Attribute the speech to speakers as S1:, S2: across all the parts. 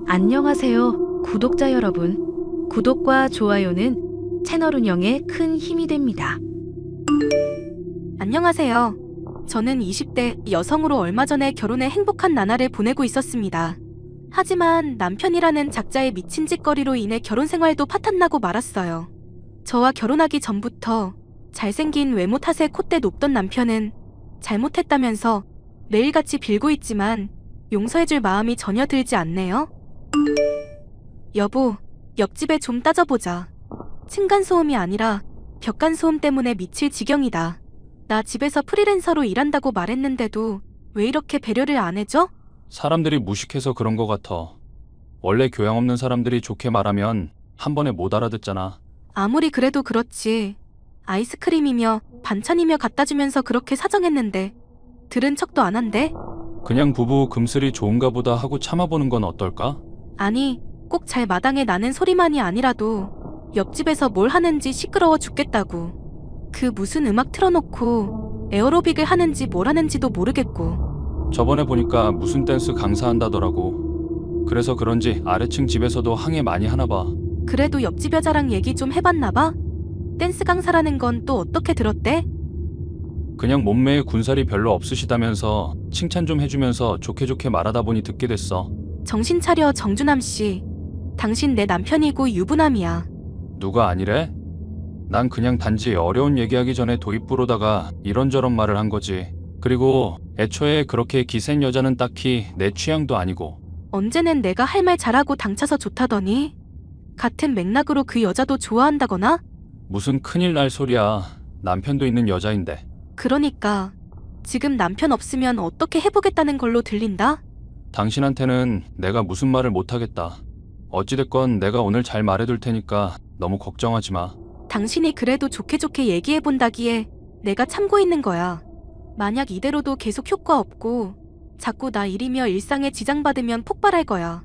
S1: 안녕하세요, 구독자 여러분. 구독과 좋아요는 채널 운영에 큰 힘이 됩니다.
S2: 안녕하세요. 저는 20대 여성으로 얼마 전에 결혼의 행복한 나날을 보내고 있었습니다. 하지만 남편이라는 작자의 미친 짓거리로 인해 결혼 생활도 파탄나고 말았어요. 저와 결혼하기 전부터 잘생긴 외모 탓에 콧대 높던 남편은 잘못했다면서 매일같이 빌고 있지만 용서해줄 마음이 전혀 들지 않네요. 여보, 옆집에 좀 따져보자. 층간소음이 아니라 벽간소음 때문에 미칠 지경이다. 나 집에서 프리랜서로 일한다고 말했는데도 왜 이렇게 배려를 안 해줘?
S3: 사람들이 무식해서 그런 거 같아. 원래 교양 없는 사람들이 좋게 말하면 한 번에 못 알아듣잖아.
S2: 아무리 그래도 그렇지. 아이스크림이며 반찬이며 갖다 주면서 그렇게 사정했는데 들은 척도 안 한대?
S3: 그냥 부부 금슬이 좋은가 보다 하고 참아보는 건 어떨까?
S2: 아니, 꼭 잘 마당에 나는 소리만이 아니라도 옆집에서 뭘 하는지 시끄러워 죽겠다고. 그 무슨 음악 틀어놓고 에어로빅을 하는지 뭘 하는지도 모르겠고.
S3: 저번에 보니까 무슨 댄스 강사한다더라고. 그래서 그런지 아래층 집에서도 항해 많이 하나 봐.
S2: 그래도 옆집 여자랑 얘기 좀 해봤나 봐? 댄스 강사라는 건 또 어떻게 들었대?
S3: 그냥 몸매에 군살이 별로 없으시다면서 칭찬 좀 해주면서 좋게 말하다 보니 듣게 됐어.
S2: 정신 차려, 정준함 씨. 당신 내 남편이고 유부남이야.
S3: 누가 아니래? 난 그냥 단지 어려운 얘기하기 전에 도입부로다가 이런저런 말을 한 거지. 그리고 애초에 그렇게 기센 여자는 딱히 내 취향도 아니고.
S2: 언제는 내가 할 말 잘하고 당차서 좋다더니 같은 맥락으로 그 여자도 좋아한다거나?
S3: 무슨 큰일 날 소리야. 남편도 있는 여자인데.
S2: 그러니까 지금 남편 없으면 어떻게 해보겠다는 걸로 들린다?
S3: 당신한테는 내가 무슨 말을 못하겠다. 어찌됐건 내가 오늘 잘 말해둘 테니까 너무 걱정하지 마.
S2: 당신이 그래도 좋게 얘기해본다기에 내가 참고 있는 거야. 만약 이대로도 계속 효과 없고 자꾸 나 일이며 일상에 지장받으면 폭발할 거야.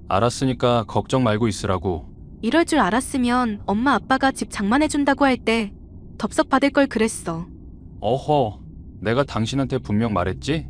S3: 알았으니까 걱정 말고 있으라고.
S2: 이럴 줄 알았으면 엄마 아빠가 집 장만해준다고 할 때 덥석 받을 걸 그랬어.
S3: 어허, 내가 당신한테 분명 말했지?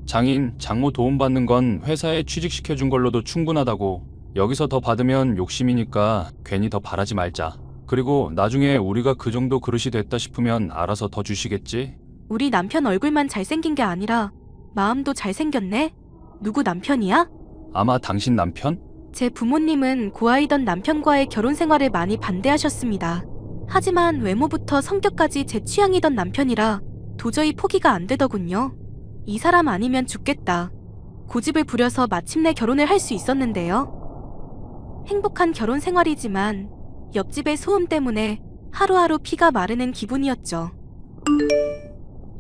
S3: 장인, 장모 도움받는 건 회사에 취직시켜준 걸로도 충분하다고. 여기서 더 받으면 욕심이니까 괜히 더 바라지 말자. 그리고 나중에 우리가 그 정도 그릇이 됐다 싶으면 알아서 더 주시겠지?
S2: 우리 남편 얼굴만 잘생긴 게 아니라 마음도 잘생겼네? 누구 남편이야?
S3: 아마 당신 남편?
S2: 제 부모님은 고아이던 남편과의 결혼 생활을 많이 반대하셨습니다. 하지만 외모부터 성격까지 제 취향이던 남편이라 도저히 포기가 안 되더군요. 이 사람 아니면 죽겠다. 고집을 부려서 마침내 결혼을 할 수 있었는데요. 행복한 결혼 생활이지만 옆집의 소음 때문에 하루하루 피가 마르는 기분이었죠.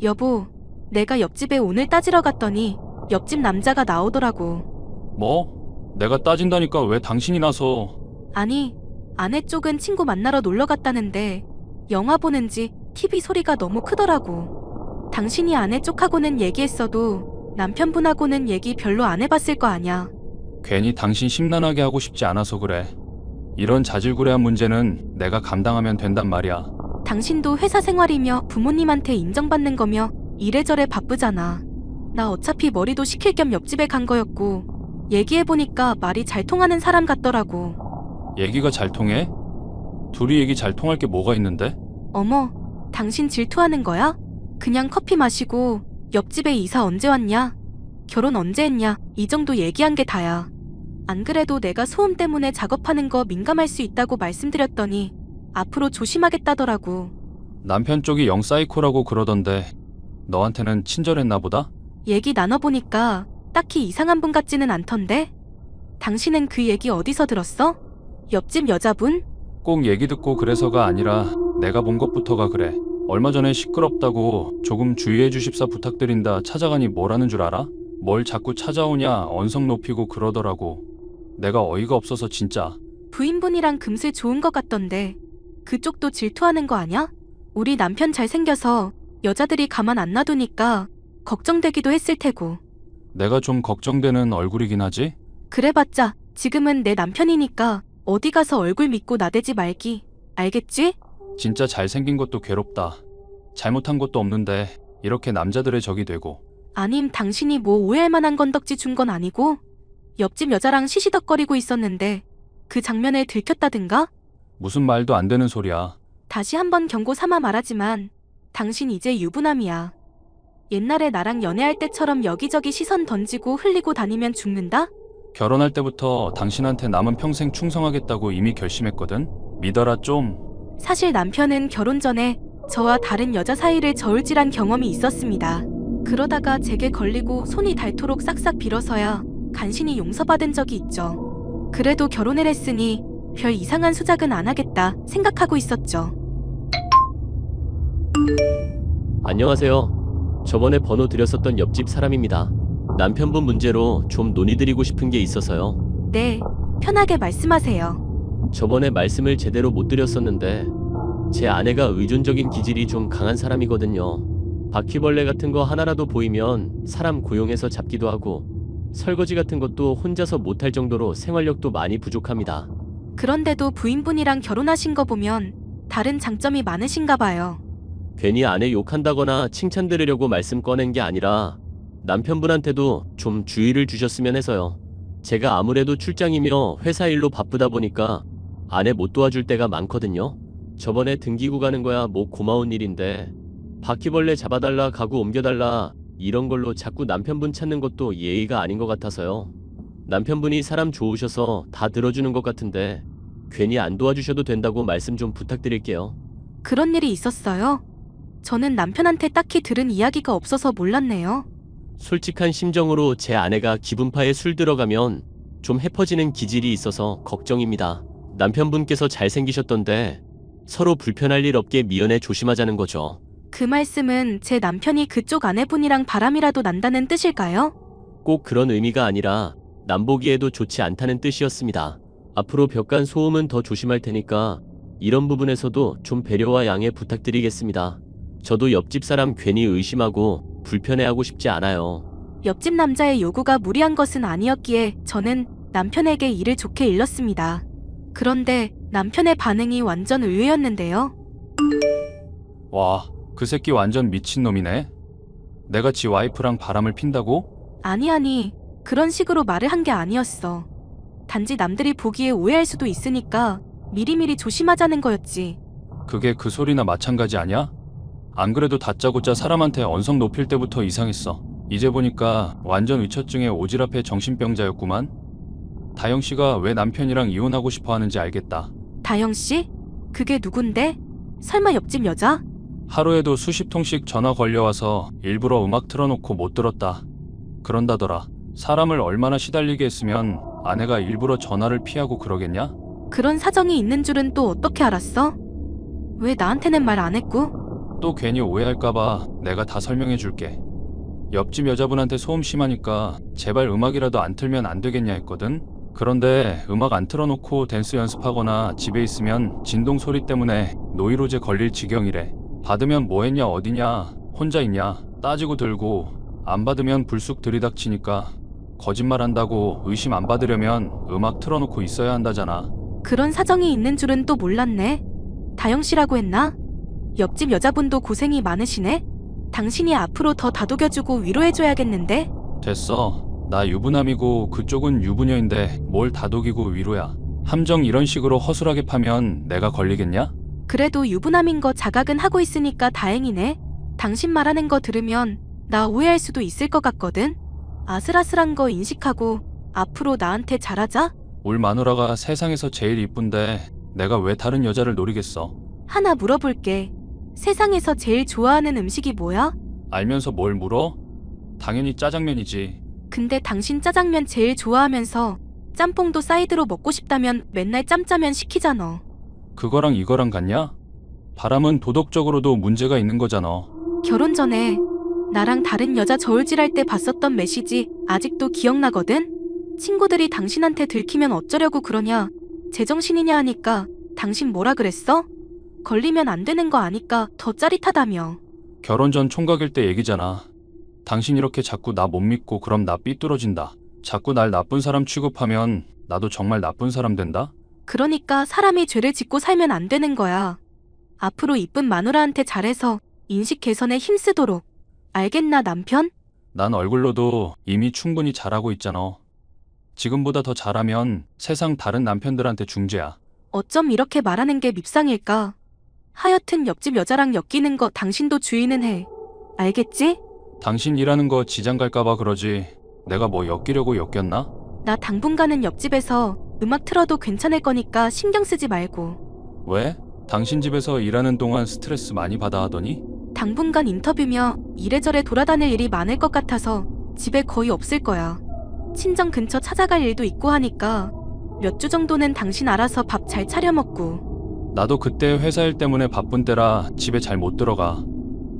S2: 여보, 내가 옆집에 오늘 따지러 갔더니 옆집 남자가 나오더라고.
S3: 뭐? 내가 따진다니까 왜 당신이 나서.
S2: 아니, 아내 쪽은 친구 만나러 놀러 갔다는데 영화 보는지 TV 소리가 너무 크더라고. 당신이 아내 쪽하고는 얘기했어도 남편분하고는 얘기 별로 안 해봤을 거 아냐.
S3: 괜히 당신 심란하게 하고 싶지 않아서 그래. 이런 자질구레한 문제는 내가 감당하면 된단 말이야.
S2: 당신도 회사 생활이며 부모님한테 인정받는 거며 이래저래 바쁘잖아. 나 어차피 머리도 식힐 겸 옆집에 간 거였고 얘기해보니까 말이 잘 통하는 사람 같더라고.
S3: 얘기가 잘 통해? 둘이 얘기 잘 통할 게 뭐가 있는데?
S2: 어머, 당신 질투하는 거야? 그냥 커피 마시고 옆집에 이사 언제 왔냐? 결혼 언제 했냐? 이 정도 얘기한 게 다야. 안 그래도 내가 소음 때문에 작업하는 거 민감할 수 있다고 말씀드렸더니 앞으로 조심하겠다더라고.
S3: 남편 쪽이 영 사이코라고 그러던데 너한테는 친절했나 보다?
S2: 얘기 나눠보니까 딱히 이상한 분 같지는 않던데? 당신은 그 얘기 어디서 들었어? 옆집 여자분?
S3: 꼭 얘기 듣고 그래서가 아니라 내가 본 것부터가 그래. 얼마 전에 시끄럽다고 조금 주의해 주십사 부탁드린다 찾아가니 뭐라는 줄 알아? 뭘 자꾸 찾아오냐 언성 높이고 그러더라고. 내가 어이가 없어서 진짜.
S2: 부인분이랑 금슬 좋은 것 같던데 그쪽도 질투하는 거 아냐? 우리 남편 잘생겨서 여자들이 가만 안 놔두니까 걱정되기도 했을 테고.
S3: 내가 좀 걱정되는 얼굴이긴 하지?
S2: 그래봤자 지금은 내 남편이니까 어디 가서 얼굴 믿고 나대지 말기. 알겠지?
S3: 진짜 잘생긴 것도 괴롭다. 잘못한 것도 없는데 이렇게 남자들의 적이 되고.
S2: 아님 당신이 뭐 오해할 만한 건덕지 준 건 아니고 옆집 여자랑 시시덕거리고 있었는데 그 장면을 들켰다든가?
S3: 무슨 말도 안 되는 소리야.
S2: 다시 한번 경고 삼아 말하지만 당신 이제 유부남이야. 옛날에 나랑 연애할 때처럼 여기저기 시선 던지고 흘리고 다니면 죽는다?
S3: 결혼할 때부터 당신한테 남은 평생 충성하겠다고 이미 결심했거든. 믿어라 좀.
S2: 사실 남편은 결혼 전에 저와 다른 여자 사이를 저울질한 경험이 있었습니다. 그러다가 제게 걸리고 손이 닳도록 싹싹 빌어서야 간신히 용서받은 적이 있죠. 그래도 결혼을 했으니 별 이상한 수작은 안 하겠다 생각하고 있었죠.
S4: 안녕하세요. 저번에 번호 드렸었던 옆집 사람입니다. 남편분 문제로 좀 논의드리고 싶은 게 있어서요.
S2: 네, 편하게 말씀하세요.
S4: 저번에 말씀을 제대로 못 드렸었는데 제 아내가 의존적인 기질이 좀 강한 사람이거든요. 바퀴벌레 같은 거 하나라도 보이면 사람 고용해서 잡기도 하고 설거지 같은 것도 혼자서 못할 정도로 생활력도 많이 부족합니다.
S2: 그런데도 부인분이랑 결혼하신 거 보면 다른 장점이 많으신가 봐요.
S4: 괜히 아내 욕한다거나 칭찬 들으려고 말씀 꺼낸 게 아니라 남편분한테도 좀 주의를 주셨으면 해서요. 제가 아무래도 출장이며 회사 일로 바쁘다 보니까 아내 못 도와줄 때가 많거든요. 저번에 등기구 가는 거야 뭐 고마운 일인데 바퀴벌레 잡아달라 가구 옮겨달라 이런 걸로 자꾸 남편분 찾는 것도 예의가 아닌 것 같아서요. 남편분이 사람 좋으셔서 다 들어주는 것 같은데 괜히 안 도와주셔도 된다고 말씀 좀 부탁드릴게요.
S2: 그런 일이 있었어요? 저는 남편한테 딱히 들은 이야기가 없어서 몰랐네요.
S4: 솔직한 심정으로 제 아내가 기분파에 술 들어가면 좀 해퍼지는 기질이 있어서 걱정입니다. 남편분께서 잘생기셨던데 서로 불편할 일 없게 미연에 조심하자는 거죠.
S2: 그 말씀은 제 남편이 그쪽 아내분이랑 바람이라도 난다는 뜻일까요?
S4: 꼭 그런 의미가 아니라 남보기에도 좋지 않다는 뜻이었습니다. 앞으로 벽간 소음은 더 조심할 테니까 이런 부분에서도 좀 배려와 양해 부탁드리겠습니다. 저도 옆집 사람 괜히 의심하고 불편해하고 싶지 않아요.
S2: 옆집 남자의 요구가 무리한 것은 아니었기에 저는 남편에게 일을 좋게 일렀습니다. 그런데 남편의 반응이 완전 의외였는데요.
S3: 와, 그 새끼 완전 미친놈이네. 내가 지 와이프랑 바람을 핀다고?
S2: 아니, 그런 식으로 말을 한 게 아니었어. 단지 남들이 보기에 오해할 수도 있으니까 미리미리 조심하자는 거였지.
S3: 그게 그 소리나 마찬가지 아냐? 안 그래도 다짜고짜 사람한테 언성 높일 때부터 이상했어. 이제 보니까 완전 의처증에 오지랖의 정신병자였구만. 다영 씨가 왜 남편이랑 이혼하고 싶어 하는지 알겠다.
S2: 다영 씨? 그게 누군데? 설마 옆집 여자?
S3: 하루에도 수십 통씩 전화 걸려와서 일부러 음악 틀어놓고 못 들었다 그런다더라. 사람을 얼마나 시달리게 했으면 아내가 일부러 전화를 피하고 그러겠냐?
S2: 그런 사정이 있는 줄은 또 어떻게 알았어? 왜 나한테는 말 안 했고?
S3: 또 괜히 오해할까봐 내가 다 설명해줄게. 옆집 여자분한테 소음 심하니까 제발 음악이라도 안 틀면 안 되겠냐 했거든. 그런데 음악 안 틀어놓고 댄스 연습하거나 집에 있으면 진동 소리 때문에 노이로제 걸릴 지경이래. 받으면 뭐 했냐 어디냐 혼자 있냐 따지고 들고 안 받으면 불쑥 들이닥치니까 거짓말한다고 의심 안 받으려면 음악 틀어놓고 있어야 한다잖아.
S2: 그런 사정이 있는 줄은 또 몰랐네. 다영 씨라고 했나? 옆집 여자분도 고생이 많으시네? 당신이 앞으로 더 다독여주고 위로해줘야겠는데?
S3: 됐어. 나 유부남이고 그쪽은 유부녀인데 뭘 다독이고 위로야. 함정 이런 식으로 허술하게 파면 내가 걸리겠냐?
S2: 그래도 유부남인 거 자각은 하고 있으니까 다행이네. 당신 말하는 거 들으면 나 오해할 수도 있을 것 같거든? 아슬아슬한 거 인식하고 앞으로 나한테 잘하자?
S3: 울 마누라가 세상에서 제일 이쁜데 내가 왜 다른 여자를 노리겠어?
S2: 하나 물어볼게. 세상에서 제일 좋아하는 음식이 뭐야?
S3: 알면서 뭘 물어? 당연히 짜장면이지.
S2: 근데 당신 짜장면 제일 좋아하면서 짬뽕도 사이드로 먹고 싶다면 맨날 짬짜면 시키잖아.
S3: 그거랑 이거랑 같냐? 바람은 도덕적으로도 문제가 있는 거잖아.
S2: 결혼 전에 나랑 다른 여자 저울질할 때 봤었던 메시지 아직도 기억나거든? 친구들이 당신한테 들키면 어쩌려고 그러냐, 제정신이냐 하니까 당신 뭐라 그랬어? 걸리면 안 되는 거 아니까 더 짜릿하다며.
S3: 결혼 전 총각일 때 얘기잖아. 당신 이렇게 자꾸 나 못 믿고 그럼 나 삐뚤어진다. 자꾸 날 나쁜 사람 취급하면 나도 정말 나쁜 사람 된다?
S2: 그러니까 사람이 죄를 짓고 살면 안 되는 거야. 앞으로 이쁜 마누라한테 잘해서 인식 개선에 힘쓰도록. 알겠나 남편?
S3: 난 얼굴로도 이미 충분히 잘하고 있잖아. 지금보다 더 잘하면 세상 다른 남편들한테 중재야.
S2: 어쩜 이렇게 말하는 게 밉상일까? 하여튼 옆집 여자랑 엮이는 거 당신도 주의는 해. 알겠지?
S3: 당신 일하는 거 지장 갈까봐 그러지. 내가 뭐 엮이려고 엮였나?
S2: 나 당분간은 옆집에서 음악 틀어도 괜찮을 거니까 신경 쓰지 말고.
S3: 왜? 당신 집에서 일하는 동안 스트레스 많이 받아 하더니?
S2: 당분간 인터뷰며 이래저래 돌아다닐 일이 많을 것 같아서 집에 거의 없을 거야. 친정 근처 찾아갈 일도 있고 하니까 몇 주 정도는 당신 알아서 밥 잘 차려 먹고.
S3: 나도 그때 회사 일 때문에 바쁜 때라 집에 잘 못 들어가.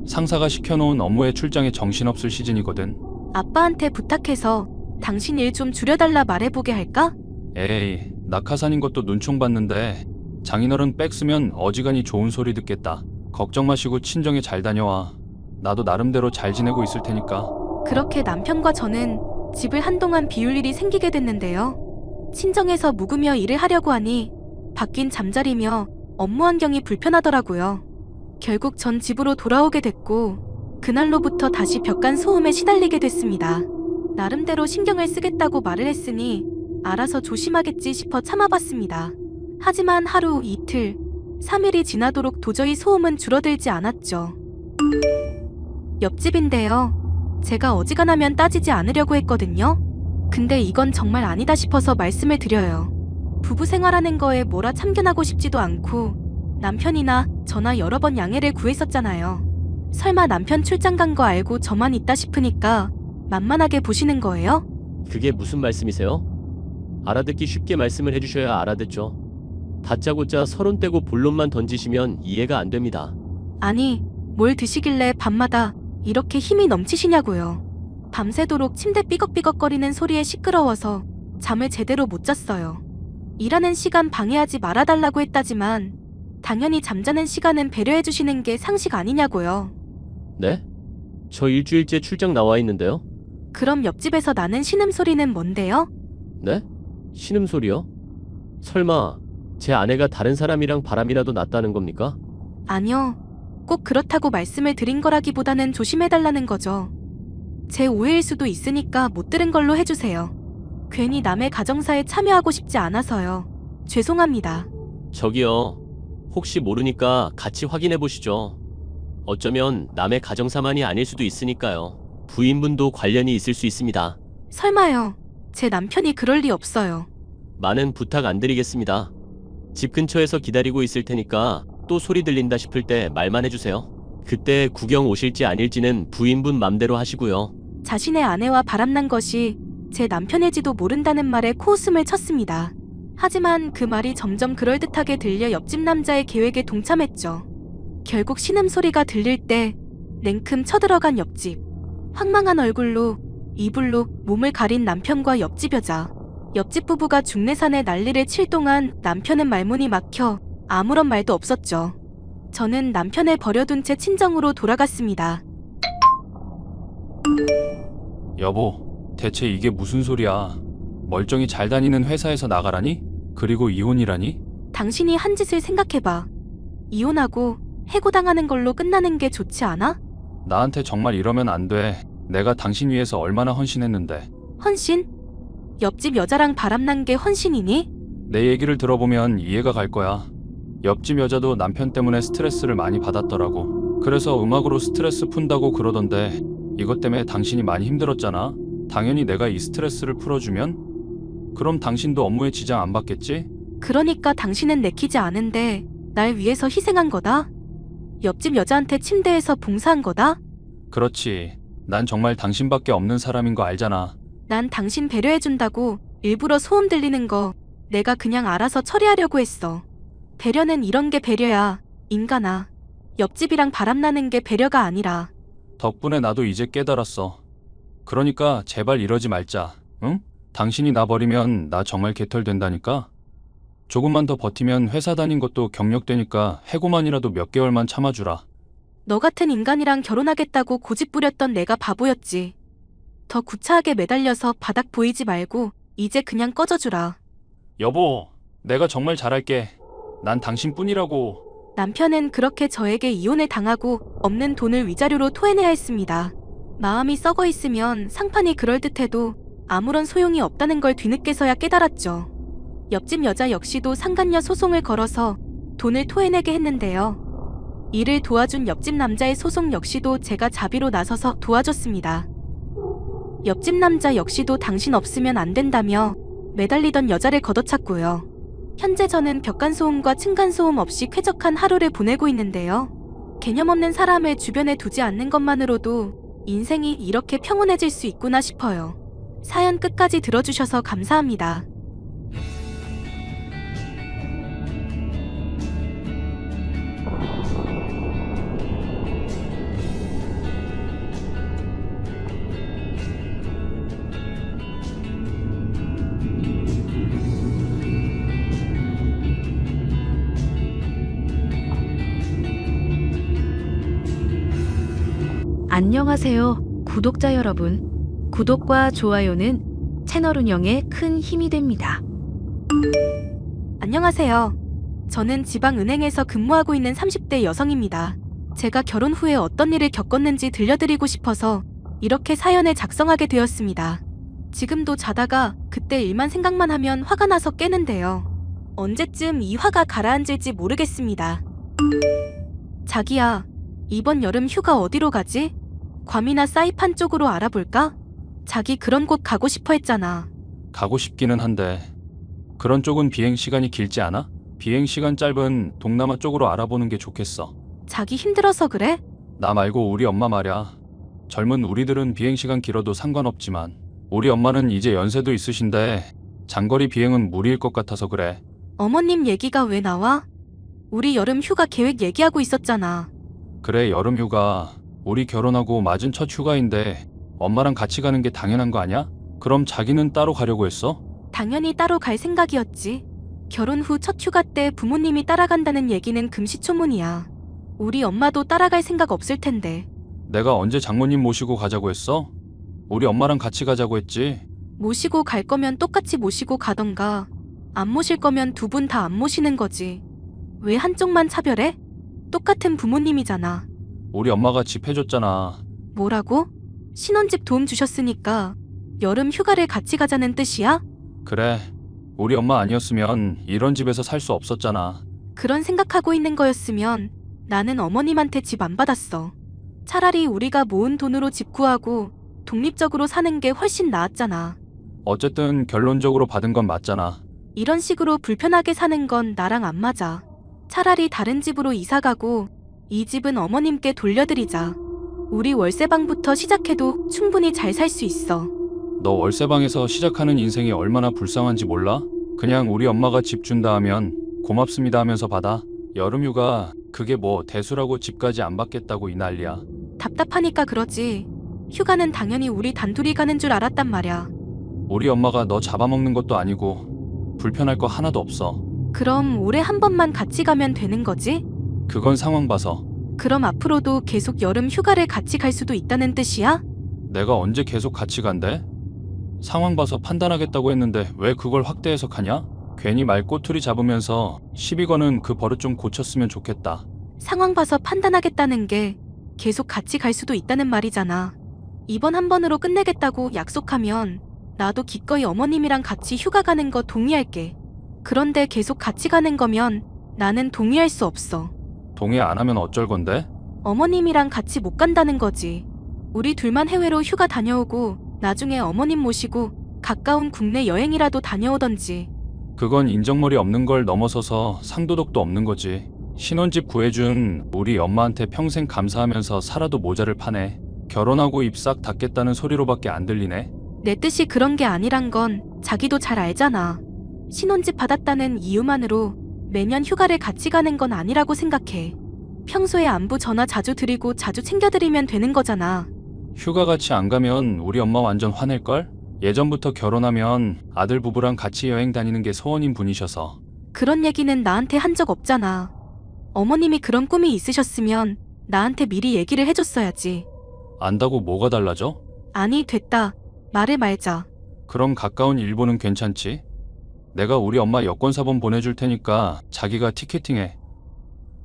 S3: 상사가 시켜놓은 업무에 출장에 정신없을 시즌이거든.
S2: 아빠한테 부탁해서 당신 일 좀 줄여달라 말해보게 할까?
S3: 에이, 낙하산인 것도 눈총 봤는데 장인어른 백 쓰면 어지간히 좋은 소리 듣겠다. 걱정 마시고 친정에 잘 다녀와. 나도 나름대로 잘 지내고 있을 테니까.
S2: 그렇게 남편과 저는 집을 한동안 비울 일이 생기게 됐는데요. 친정에서 묵으며 일을 하려고 하니 바뀐 잠자리며 업무 환경이 불편하더라고요. 결국 전 집으로 돌아오게 됐고 그날로부터 다시 벽간 소음에 시달리게 됐습니다. 나름대로 신경을 쓰겠다고 말을 했으니 알아서 조심하겠지 싶어 참아봤습니다. 하지만 하루, 이틀, 3일이 지나도록 도저히 소음은 줄어들지 않았죠. 옆집인데요. 제가 어지간하면 따지지 않으려고 했거든요. 근데 이건 정말 아니다 싶어서 말씀을 드려요. 부부 생활하는 거에 뭐라 참견하고 싶지도 않고 남편이나 저나 여러 번 양해를 구했었잖아요. 설마 남편 출장 간 거 알고 저만 있다 싶으니까 만만하게 보시는 거예요?
S4: 그게 무슨 말씀이세요? 알아듣기 쉽게 말씀을 해주셔야 알아듣죠. 다짜고짜 서론 떼고 본론만 던지시면 이해가 안 됩니다.
S2: 아니, 뭘 드시길래 밤마다 이렇게 힘이 넘치시냐고요. 밤새도록 침대 삐걱삐걱거리는 소리에 시끄러워서 잠을 제대로 못 잤어요. 일하는 시간 방해하지 말아달라고 했다지만 당연히 잠자는 시간은 배려해주시는 게 상식 아니냐고요.
S4: 네? 저 일주일째 출장 나와 있는데요?
S2: 그럼 옆집에서 나는 신음소리는 뭔데요?
S4: 네? 신음소리요? 설마 제 아내가 다른 사람이랑 바람이라도 났다는 겁니까?
S2: 아니요. 꼭 그렇다고 말씀을 드린 거라기보다는 조심해달라는 거죠. 제 오해일 수도 있으니까 못 들은 걸로 해주세요. 괜히 남의 가정사에 참여하고 싶지 않아서요. 죄송합니다.
S4: 저기요. 혹시 모르니까 같이 확인해 보시죠. 어쩌면 남의 가정사만이 아닐 수도 있으니까요. 부인분도 관련이 있을 수 있습니다.
S2: 설마요. 제 남편이 그럴 리 없어요.
S4: 많은 부탁 안 드리겠습니다. 집 근처에서 기다리고 있을 테니까 또 소리 들린다 싶을 때 말만 해주세요. 그때 구경 오실지 아닐지는 부인분 맘대로 하시고요.
S2: 자신의 아내와 바람난 것이 제 남편일지도 모른다는 말에 코웃음을 쳤습니다. 하지만 그 말이 점점 그럴듯하게 들려 옆집 남자의 계획에 동참했죠. 결국 신음소리가 들릴 때 냉큼 쳐들어간 옆집. 황망한 얼굴로 이불로 몸을 가린 남편과 옆집 여자. 옆집 부부가 중내산에 난리를 칠 동안 남편은 말문이 막혀 아무런 말도 없었죠. 저는 남편을 버려둔 채 친정으로 돌아갔습니다.
S3: 여보, 대체 이게 무슨 소리야? 멀쩡히 잘 다니는 회사에서 나가라니? 그리고 이혼이라니?
S2: 당신이 한 짓을 생각해봐. 이혼하고 해고당하는 걸로 끝나는 게 좋지 않아?
S3: 나한테 정말 이러면 안 돼. 내가 당신 위해서 얼마나 헌신했는데.
S2: 헌신? 옆집 여자랑 바람난 게 헌신이니?
S3: 내 얘기를 들어보면 이해가 갈 거야. 옆집 여자도 남편 때문에 스트레스를 많이 받았더라고. 그래서 음악으로 스트레스 푼다고 그러던데 이것 때문에 당신이 많이 힘들었잖아. 당연히 내가 이 스트레스를 풀어주면 그럼 당신도 업무에 지장 안 받겠지?
S2: 그러니까 당신은 내키지 않은데 날 위해서 희생한 거다? 옆집 여자한테 침대에서 봉사한 거다?
S3: 그렇지. 난 정말 당신밖에 없는 사람인 거 알잖아.
S2: 난 당신 배려해준다고 일부러 소음 들리는 거 내가 그냥 알아서 처리하려고 했어. 배려는 이런 게 배려야, 인간아. 옆집이랑 바람나는 게 배려가 아니라.
S3: 덕분에 나도 이제 깨달았어. 그러니까 제발 이러지 말자. 응? 당신이 나 버리면 나 정말 개털된다니까? 조금만 더 버티면 회사 다닌 것도 경력되니까 해고만이라도 몇 개월만 참아주라.
S2: 너 같은 인간이랑 결혼하겠다고 고집 부렸던 내가 바보였지. 더 구차하게 매달려서 바닥 보이지 말고 이제 그냥 꺼져주라.
S3: 여보, 내가 정말 잘할게. 난 당신뿐이라고.
S2: 남편은 그렇게 저에게 이혼을 당하고 없는 돈을 위자료로 토해내야 했습니다. 마음이 썩어 있으면 상판이 그럴듯해도 아무런 소용이 없다는 걸 뒤늦게서야 깨달았죠. 옆집 여자 역시도 상간녀 소송을 걸어서 돈을 토해내게 했는데요. 이를 도와준 옆집 남자의 소송 역시도 제가 자비로 나서서 도와줬습니다. 옆집 남자 역시도 당신 없으면 안 된다며 매달리던 여자를 걷어찼고요. 현재 저는 벽간소음과 층간소음 없이 쾌적한 하루를 보내고 있는데요. 개념 없는 사람을 주변에 두지 않는 것만으로도 인생이 이렇게 평온해질 수 있구나 싶어요. 사연 끝까지 들어주셔서 감사합니다.
S1: 안녕하세요, 구독자 여러분. 구독과 좋아요는 채널 운영에 큰 힘이 됩니다.
S2: 안녕하세요. 저는 지방은행에서 근무하고 있는 30대 여성입니다. 제가 결혼 후에 어떤 일을 겪었는지 들려드리고 싶어서 이렇게 사연을 작성하게 되었습니다. 지금도 자다가 그때 일만 생각만 하면 화가 나서 깨는데요. 언제쯤 이 화가 가라앉을지 모르겠습니다. 자기야, 이번 여름 휴가 어디로 가지? 괌이나 사이판 쪽으로 알아볼까? 자기 그런 곳 가고 싶어 했잖아.
S3: 가고 싶기는 한데 그런 쪽은 비행 시간이 길지 않아? 비행 시간 짧은 동남아 쪽으로 알아보는 게 좋겠어.
S2: 자기 힘들어서 그래?
S3: 나 말고 우리 엄마 말야. 젊은 우리들은 비행 시간 길어도 상관없지만 우리 엄마는 이제 연세도 있으신데 장거리 비행은 무리일 것 같아서 그래.
S2: 어머님 얘기가 왜 나와? 우리 여름 휴가 계획 얘기하고 있었잖아.
S3: 그래, 여름 휴가. 우리 결혼하고 맞은 첫 휴가인데 엄마랑 같이 가는 게 당연한 거 아니야? 그럼 자기는 따로 가려고 했어?
S2: 당연히 따로 갈 생각이었지. 결혼 후 첫 휴가 때 부모님이 따라간다는 얘기는 금시초문이야. 우리 엄마도 따라갈 생각 없을 텐데.
S3: 내가 언제 장모님 모시고 가자고 했어? 우리 엄마랑 같이 가자고 했지.
S2: 모시고 갈 거면 똑같이 모시고 가던가 안 모실 거면 두 분 다 안 모시는 거지. 왜 한쪽만 차별해? 똑같은 부모님이잖아.
S3: 우리 엄마가 집 해줬잖아.
S2: 뭐라고? 신혼집 도움 주셨으니까 여름 휴가를 같이 가자는 뜻이야?
S3: 그래, 우리 엄마 아니었으면 이런 집에서 살 수 없었잖아.
S2: 그런 생각하고 있는 거였으면 나는 어머님한테 집 안 받았어. 차라리 우리가 모은 돈으로 집 구하고 독립적으로 사는 게 훨씬 나았잖아.
S3: 어쨌든 결론적으로 받은 건 맞잖아.
S2: 이런 식으로 불편하게 사는 건 나랑 안 맞아. 차라리 다른 집으로 이사 가고 이 집은 어머님께 돌려드리자. 우리 월세방부터 시작해도 충분히 잘 살 수 있어.
S3: 너 월세방에서 시작하는 인생이 얼마나 불쌍한지 몰라? 그냥 우리 엄마가 집 준다 하면 고맙습니다 하면서 받아. 여름휴가 그게 뭐 대수라고 집까지 안 받겠다고 이 난리야.
S2: 답답하니까 그러지. 휴가는 당연히 우리 단둘이 가는 줄 알았단 말야.
S3: 우리 엄마가 너 잡아먹는 것도 아니고 불편할 거 하나도 없어.
S2: 그럼 올해 한 번만 같이 가면 되는 거지?
S3: 그건 상황 봐서.
S2: 그럼 앞으로도 계속 여름 휴가를 같이 갈 수도 있다는 뜻이야?
S3: 내가 언제 계속 같이 간대? 상황 봐서 판단하겠다고 했는데 왜 그걸 확대 해석하냐? 괜히 말 꼬투리 잡으면서 시비 거는 그 버릇 좀 고쳤으면 좋겠다.
S2: 상황 봐서 판단하겠다는 게 계속 같이 갈 수도 있다는 말이잖아. 이번 한 번으로 끝내겠다고 약속하면 나도 기꺼이 어머님이랑 같이 휴가 가는 거 동의할게. 그런데 계속 같이 가는 거면 나는 동의할 수 없어.
S3: 동의 안 하면 어쩔 건데?
S2: 어머님이랑 같이 못 간다는 거지. 우리 둘만 해외로 휴가 다녀오고 나중에 어머님 모시고 가까운 국내 여행이라도 다녀오던지.
S3: 그건 인정머리 없는 걸 넘어서서 상도덕도 없는 거지. 신혼집 구해준 우리 엄마한테 평생 감사하면서 살아도 모자를 파네. 결혼하고 입 싹 닫겠다는 소리로밖에 안 들리네.
S2: 내 뜻이 그런 게 아니란 건 자기도 잘 알잖아. 신혼집 받았다는 이유만으로 매년 휴가를 같이 가는 건 아니라고 생각해. 평소에 안부 전화 자주 드리고 자주 챙겨드리면 되는 거잖아.
S3: 휴가 같이 안 가면 우리 엄마 완전 화낼걸? 예전부터 결혼하면 아들 부부랑 같이 여행 다니는 게 소원인 분이셔서.
S2: 그런 얘기는 나한테 한 적 없잖아. 어머님이 그런 꿈이 있으셨으면 나한테 미리 얘기를 해줬어야지.
S3: 안다고 뭐가 달라져?
S2: 아니, 됐다. 말을 말자.
S3: 그럼 가까운 일본은 괜찮지? 내가 우리 엄마 여권사본 보내줄 테니까 자기가 티켓팅해.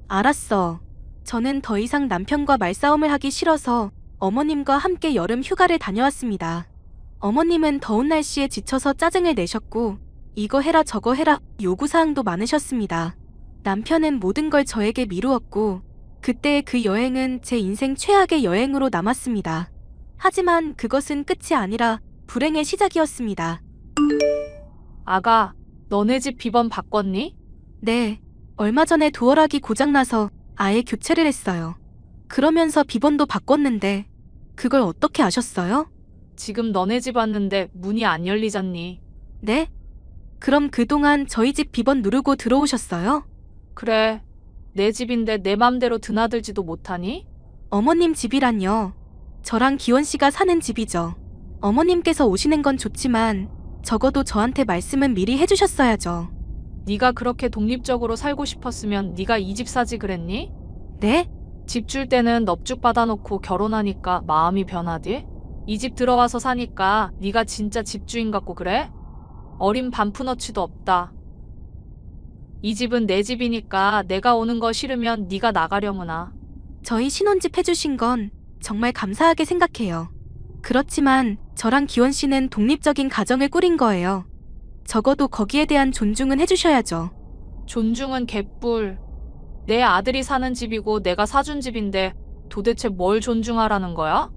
S2: 알았어. 저는 더 이상 남편과 말싸움을 하기 싫어서 어머님과 함께 여름 휴가를 다녀왔습니다. 어머님은 더운 날씨에 지쳐서 짜증을 내셨고 이거 해라 저거 해라 요구사항도 많으셨습니다. 남편은 모든 걸 저에게 미루었고 그때의 그 여행은 제 인생 최악의 여행으로 남았습니다. 하지만 그것은 끝이 아니라 불행의 시작이었습니다.
S5: 아가, 너네 집 비번 바꿨니?
S2: 네, 얼마 전에 도어락이 고장나서 아예 교체를 했어요. 그러면서 비번도 바꿨는데 그걸 어떻게 아셨어요?
S5: 지금 너네 집 왔는데 문이 안 열리잖니.
S2: 네? 그럼 그동안 저희 집 비번 누르고 들어오셨어요?
S5: 그래, 내 집인데 내 맘대로 드나들지도 못하니?
S2: 어머님 집이란요. 저랑 기원 씨가 사는 집이죠. 어머님께서 오시는 건 좋지만 적어도 저한테 말씀은 미리 해주셨어야죠.
S5: 네가 그렇게 독립적으로 살고 싶었으면 네가 이 집 사지 그랬니?
S2: 네?
S5: 집 줄 때는 넙죽 받아놓고 결혼하니까 마음이 변하디? 이 집 들어와서 사니까 네가 진짜 집주인 같고 그래? 어린 반푼어치도 없다. 이 집은 내 집이니까 내가 오는 거 싫으면 네가 나가려무나.
S2: 저희 신혼집 해주신 건 정말 감사하게 생각해요. 그렇지만 저랑 기원 씨는 독립적인 가정을 꾸린 거예요. 적어도 거기에 대한 존중은 해주셔야죠.
S5: 존중은 개뿔. 내 아들이 사는 집이고 내가 사준 집인데 도대체 뭘 존중하라는 거야?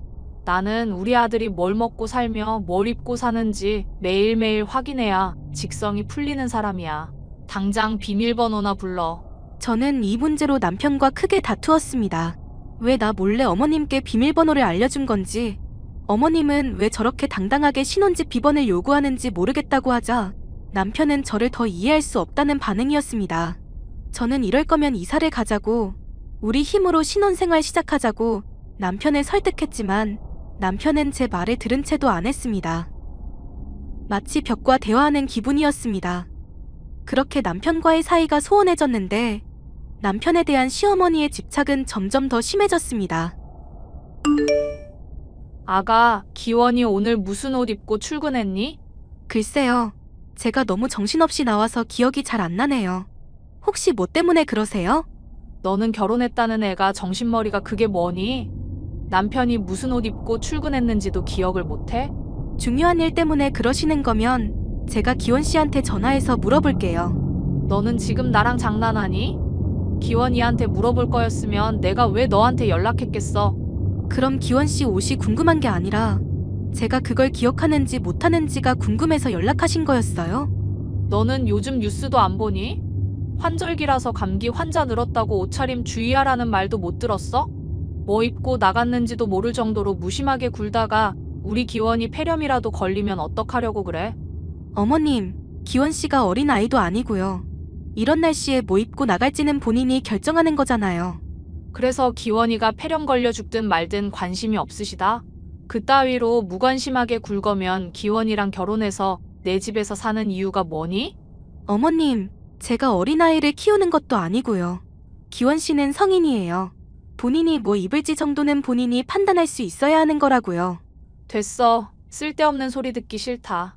S5: 나는 우리 아들이 뭘 먹고 살며 뭘 입고 사는지 매일매일 확인해야 직성이 풀리는 사람이야. 당장 비밀번호나 불러.
S2: 저는 이 문제로 남편과 크게 다투었습니다. 왜 나 몰래 어머님께 비밀번호를 알려준 건지, 어머님은 왜 저렇게 당당하게 신혼집 비번을 요구하는지 모르겠다고 하자 남편은 저를 더 이해할 수 없다는 반응이었습니다. 저는 이럴 거면 이사를 가자고, 우리 힘으로 신혼생활 시작하자고 남편을 설득했지만 남편은 제 말을 들은 채도 안 했습니다. 마치 벽과 대화하는 기분이었습니다. 그렇게 남편과의 사이가 소원해졌는데 남편에 대한 시어머니의 집착은 점점 더 심해졌습니다.
S5: 아가, 기원이 오늘 무슨 옷 입고 출근했니?
S2: 글쎄요, 제가 너무 정신없이 나와서 기억이 잘 안 나네요. 혹시 뭐 때문에 그러세요?
S5: 너는 결혼했다는 애가 정신머리가 그게 뭐니? 남편이 무슨 옷 입고 출근했는지도 기억을 못해?
S2: 중요한 일 때문에 그러시는 거면 제가 기원 씨한테 전화해서 물어볼게요.
S5: 너는 지금 나랑 장난하니? 기원이한테 물어볼 거였으면 내가 왜 너한테 연락했겠어?
S2: 그럼 기원 씨 옷이 궁금한 게 아니라 제가 그걸 기억하는지 못하는지가 궁금해서 연락하신 거였어요?
S5: 너는 요즘 뉴스도 안 보니? 환절기라서 감기 환자 늘었다고 옷차림 주의하라는 말도 못 들었어? 뭐 입고 나갔는지도 모를 정도로 무심하게 굴다가 우리 기원이 폐렴이라도 걸리면 어떡하려고 그래?
S2: 어머님, 기원 씨가 어린 아이도 아니고요. 이런 날씨에 뭐 입고 나갈지는 본인이 결정하는 거잖아요.
S5: 그래서 기원이가 폐렴 걸려 죽든 말든 관심이 없으시다? 그따위로 무관심하게 굴거면 기원이랑 결혼해서 내 집에서 사는 이유가 뭐니?
S2: 어머님, 제가 어린아이를 키우는 것도 아니고요. 기원 씨는 성인이에요. 본인이 뭐 입을지 정도는 본인이 판단할 수 있어야 하는 거라고요.
S5: 됐어. 쓸데없는 소리 듣기 싫다.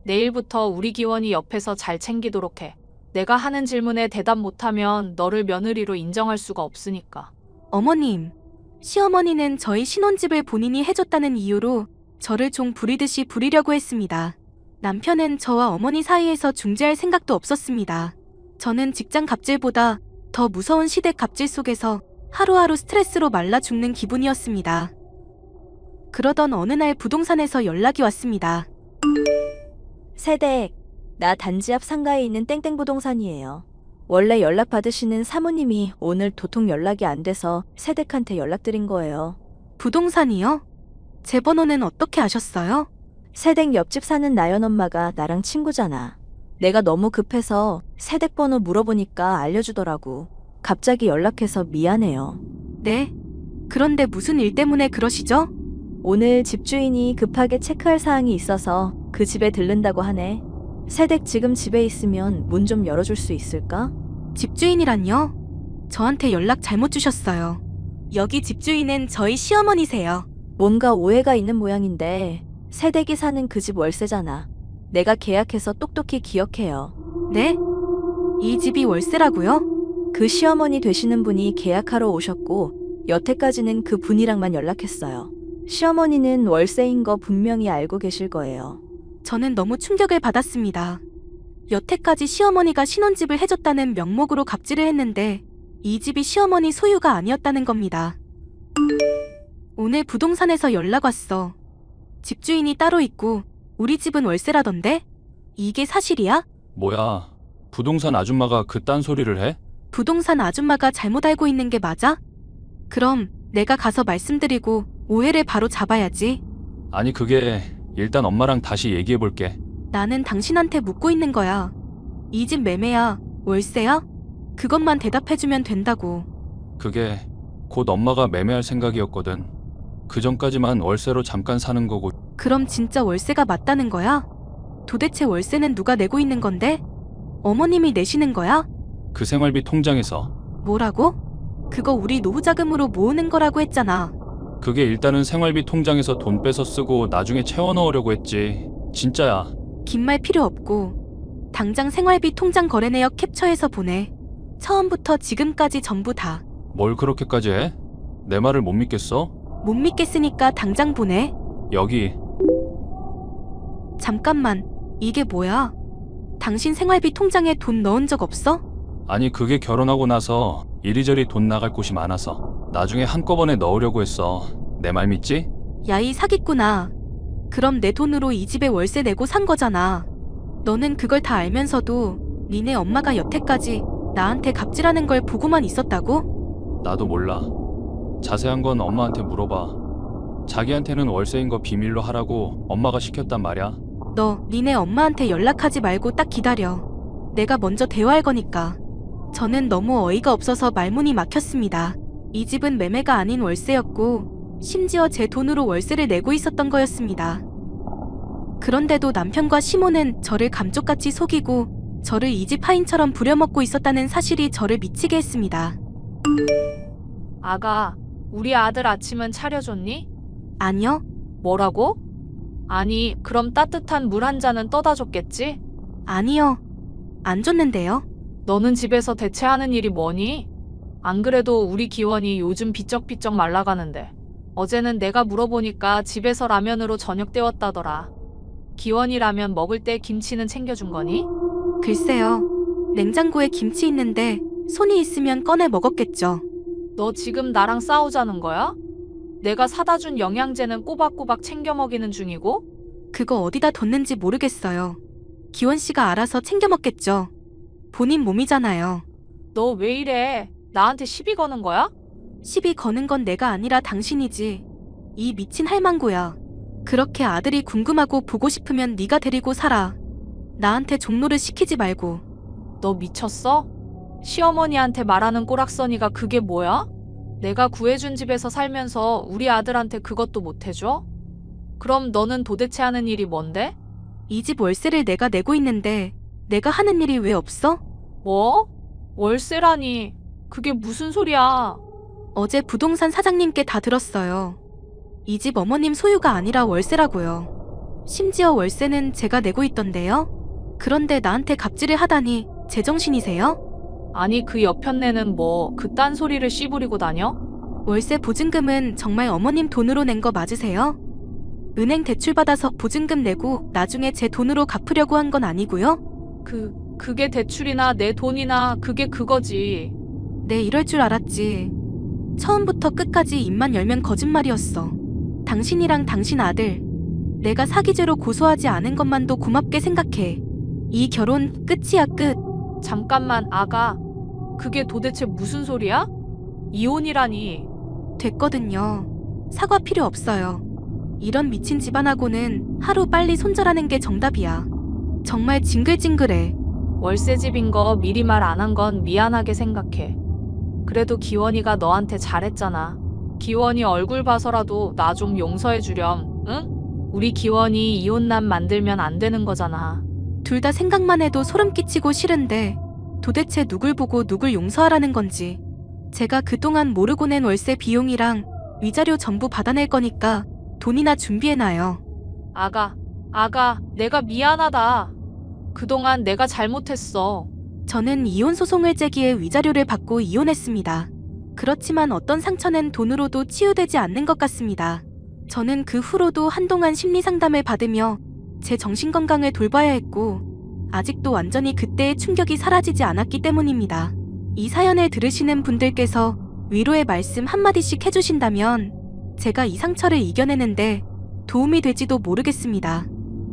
S5: 내일부터 우리 기원이 옆에서 잘 챙기도록 해. 내가 하는 질문에 대답 못하면 너를 며느리로 인정할 수가 없으니까.
S2: 어머님, 시어머니는 저희 신혼집을 본인이 해줬다는 이유로 저를 종 부리듯이 부리려고 했습니다. 남편은 저와 어머니 사이에서 중재할 생각도 없었습니다. 저는 직장 갑질보다 더 무서운 시댁 갑질 속에서 하루하루 스트레스로 말라 죽는 기분이었습니다. 그러던 어느 날 부동산에서 연락이 왔습니다.
S6: 세댁, 나 단지 앞 상가에 있는 땡땡 부동산이에요. 원래 연락 받으시는 사모님이 오늘 도통 연락이 안 돼서 세댁한테 연락드린 거예요.
S2: 부동산이요? 제 번호는 어떻게 아셨어요?
S6: 세댁 옆집 사는 나연 엄마가 나랑 친구잖아. 내가 너무 급해서 세댁 번호 물어보니까 알려주더라고. 갑자기 연락해서 미안해요.
S2: 네. 그런데 무슨 일 때문에 그러시죠?
S6: 오늘 집주인이 급하게 체크할 사항이 있어서 그 집에 들른다고 하네. 세댁 지금 집에 있으면 문 좀 열어줄 수 있을까?
S2: 집주인이란요? 저한테 연락 잘못 주셨어요. 여기 집주인은 저희 시어머니세요.
S6: 뭔가 오해가 있는 모양인데 세댁이 사는 그 집 월세잖아. 내가 계약해서 똑똑히 기억해요.
S2: 네? 이 집이 월세라고요?
S6: 그 시어머니 되시는 분이 계약하러 오셨고 여태까지는 그 분이랑만 연락했어요. 시어머니는 월세인 거 분명히 알고 계실 거예요.
S2: 저는 너무 충격을 받았습니다. 여태까지 시어머니가 신혼집을 해줬다는 명목으로 갑질을 했는데 이 집이 시어머니 소유가 아니었다는 겁니다. 오늘 부동산에서 연락 왔어. 집주인이 따로 있고 우리 집은 월세라던데? 이게 사실이야?
S3: 뭐야, 부동산 아줌마가 그딴 소리를 해?
S2: 부동산 아줌마가 잘못 알고 있는 게 맞아? 그럼 내가 가서 말씀드리고 오해를 바로 잡아야지.
S3: 아니 그게 일단 엄마랑 다시 얘기해 볼게.
S2: 나는 당신한테 묻고 있는 거야. 이 집 매매야? 월세야? 그것만 대답해주면 된다고.
S3: 그게 곧 엄마가 매매할 생각이었거든. 그 전까지만 월세로 잠깐 사는 거고.
S2: 그럼 진짜 월세가 맞다는 거야? 도대체 월세는 누가 내고 있는 건데? 어머님이 내시는 거야?
S3: 그 생활비 통장에서.
S2: 뭐라고? 그거 우리 노후 자금으로 모으는 거라고 했잖아.
S3: 그게 일단은 생활비 통장에서 돈 빼서 쓰고 나중에 채워 넣으려고 했지. 진짜야.
S2: 긴 말 필요 없고 당장 생활비 통장 거래 내역 캡처해서 보내. 처음부터 지금까지 전부 다.
S3: 뭘 그렇게까지 해? 내 말을 못 믿겠어?
S2: 못 믿겠으니까 당장 보내.
S3: 여기.
S2: 잠깐만, 이게 뭐야? 당신 생활비 통장에 돈 넣은 적 없어?
S3: 아니 그게 결혼하고 나서 이리저리 돈 나갈 곳이 많아서 나중에 한꺼번에 넣으려고 했어. 내 말 믿지?
S2: 야, 이 사기꾼아. 그럼 내 돈으로 이 집에 월세 내고 산 거잖아. 너는 그걸 다 알면서도 니네 엄마가 여태까지 나한테 갑질하는 걸 보고만 있었다고?
S3: 나도 몰라. 자세한 건 엄마한테 물어봐. 자기한테는 월세인 거 비밀로 하라고 엄마가 시켰단 말이야.
S2: 너 니네 엄마한테 연락하지 말고 딱 기다려. 내가 먼저 대화할 거니까. 저는 너무 어이가 없어서 말문이 막혔습니다. 이 집은 매매가 아닌 월세였고 심지어 제 돈으로 월세를 내고 있었던 거였습니다. 그런데도 남편과 시모는 저를 감쪽같이 속이고 저를 이 집 하인처럼 부려먹고 있었다는 사실이 저를 미치게 했습니다.
S5: 아가, 우리 아들 아침은 차려줬니?
S2: 아니요.
S5: 뭐라고? 아니, 그럼 따뜻한 물 한 잔은 떠다 줬겠지?
S2: 아니요. 안 줬는데요.
S5: 너는 집에서 대체 하는 일이 뭐니? 안 그래도 우리 기원이 요즘 비쩍비쩍 말라가는데 어제는 내가 물어보니까 집에서 라면으로 저녁 때웠다더라. 기원이 라면 먹을 때 김치는 챙겨준 거니?
S2: 글쎄요. 냉장고에 김치 있는데 손이 있으면 꺼내 먹었겠죠.
S5: 너 지금 나랑 싸우자는 거야? 내가 사다 준 영양제는 꼬박꼬박 챙겨 먹이는 중이고?
S2: 그거 어디다 뒀는지 모르겠어요. 기원 씨가 알아서 챙겨 먹겠죠. 본인 몸이잖아요.
S5: 너 왜 이래? 나한테 시비 거는 거야?
S2: 시비 거는 건 내가 아니라 당신이지. 이 미친 할망구야. 그렇게 아들이 궁금하고 보고 싶으면 네가 데리고 살아. 나한테 종로를 시키지 말고.
S5: 너 미쳤어? 시어머니한테 말하는 꼬락서니가 그게 뭐야? 내가 구해준 집에서 살면서 우리 아들한테 그것도 못 해줘? 그럼 너는 도대체 하는 일이 뭔데?
S2: 이 집 월세를 내가 내고 있는데 내가 하는 일이 왜 없어?
S5: 뭐? 월세라니. 그게 무슨 소리야?
S2: 어제 부동산 사장님께 다 들었어요. 이 집 어머님 소유가 아니라 월세라고요. 심지어 월세는 제가 내고 있던데요? 그런데 나한테 갑질을 하다니 제정신이세요?
S5: 아니 그 옆편네는 뭐 그딴 소리를 씨부리고 다녀?
S2: 월세 보증금은 정말 어머님 돈으로 낸 거 맞으세요? 은행 대출 받아서 보증금 내고 나중에 제 돈으로 갚으려고 한 건 아니고요?
S5: 그게 대출이나 내 돈이나 그게 그거지.
S2: 네, 이럴 줄 알았지. 처음부터 끝까지 입만 열면 거짓말이었어. 당신이랑 당신 아들, 내가 사기죄로 고소하지 않은 것만도 고맙게 생각해. 이 결혼 끝이야, 끝.
S5: 잠깐만 아가. 그게 도대체 무슨 소리야? 이혼이라니.
S2: 됐거든요. 사과 필요 없어요. 이런 미친 집안하고는 하루 빨리 손절하는 게 정답이야. 정말 징글징글해.
S5: 월세집인 거 미리 말 안 한 건 미안하게 생각해. 그래도 기원이가 너한테 잘했잖아. 기원이 얼굴 봐서라도 나 좀 용서해 주렴, 응? 우리 기원이 이혼남 만들면 안 되는 거잖아.
S2: 둘 다 생각만 해도 소름 끼치고 싫은데 도대체 누굴 보고 누굴 용서하라는 건지. 제가 그동안 모르고 낸 월세 비용이랑 위자료 전부 받아낼 거니까 돈이나 준비해놔요.
S5: 아가, 내가 미안하다. 그동안 내가 잘못했어.
S2: 저는 이혼 소송을 제기해 위자료를 받고 이혼했습니다. 그렇지만 어떤 상처는 돈으로도 치유되지 않는 것 같습니다. 저는 그 후로도 한동안 심리 상담을 받으며 제 정신 건강을 돌봐야 했고, 아직도 완전히 그때의 충격이 사라지지 않았기 때문입니다. 이 사연을 들으시는 분들께서 위로의 말씀 한마디씩 해주신다면 제가 이 상처를 이겨내는데 도움이 될지도 모르겠습니다.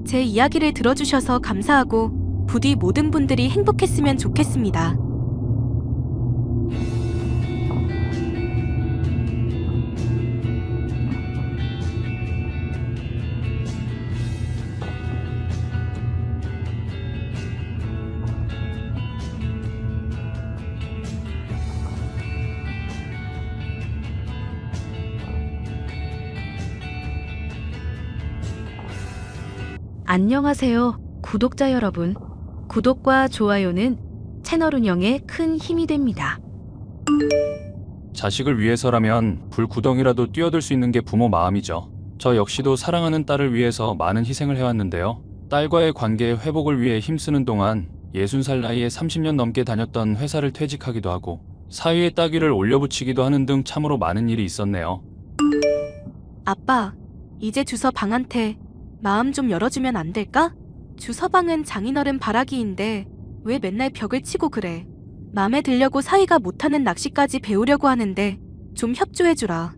S2: 제 이야기를 들어주셔서 감사하고 부디 모든 분들이 행복했으면 좋겠습니다.
S1: 안녕하세요, 구독자 여러분. 구독과 좋아요는 채널 운영에 큰 힘이 됩니다.
S3: 자식을 위해서라면 불구덩이라도 뛰어들 수 있는 게 부모 마음이죠. 저 역시도 사랑하는 딸을 위해서 많은 희생을 해왔는데요. 딸과의 관계의 회복을 위해 힘쓰는 동안 60살 나이에 30년 넘게 다녔던 회사를 퇴직하기도 하고 사위의 따귀를 올려붙이기도 하는 등 참으로 많은 일이 있었네요.
S2: 아빠, 이제 주서방한테 마음 좀 열어주면 안 될까? 주서방은 장인어른 바라기인데 왜 맨날 벽을 치고 그래? 맘에 들려고 사위가 못하는 낚시까지 배우려고 하는데 좀 협조해주라.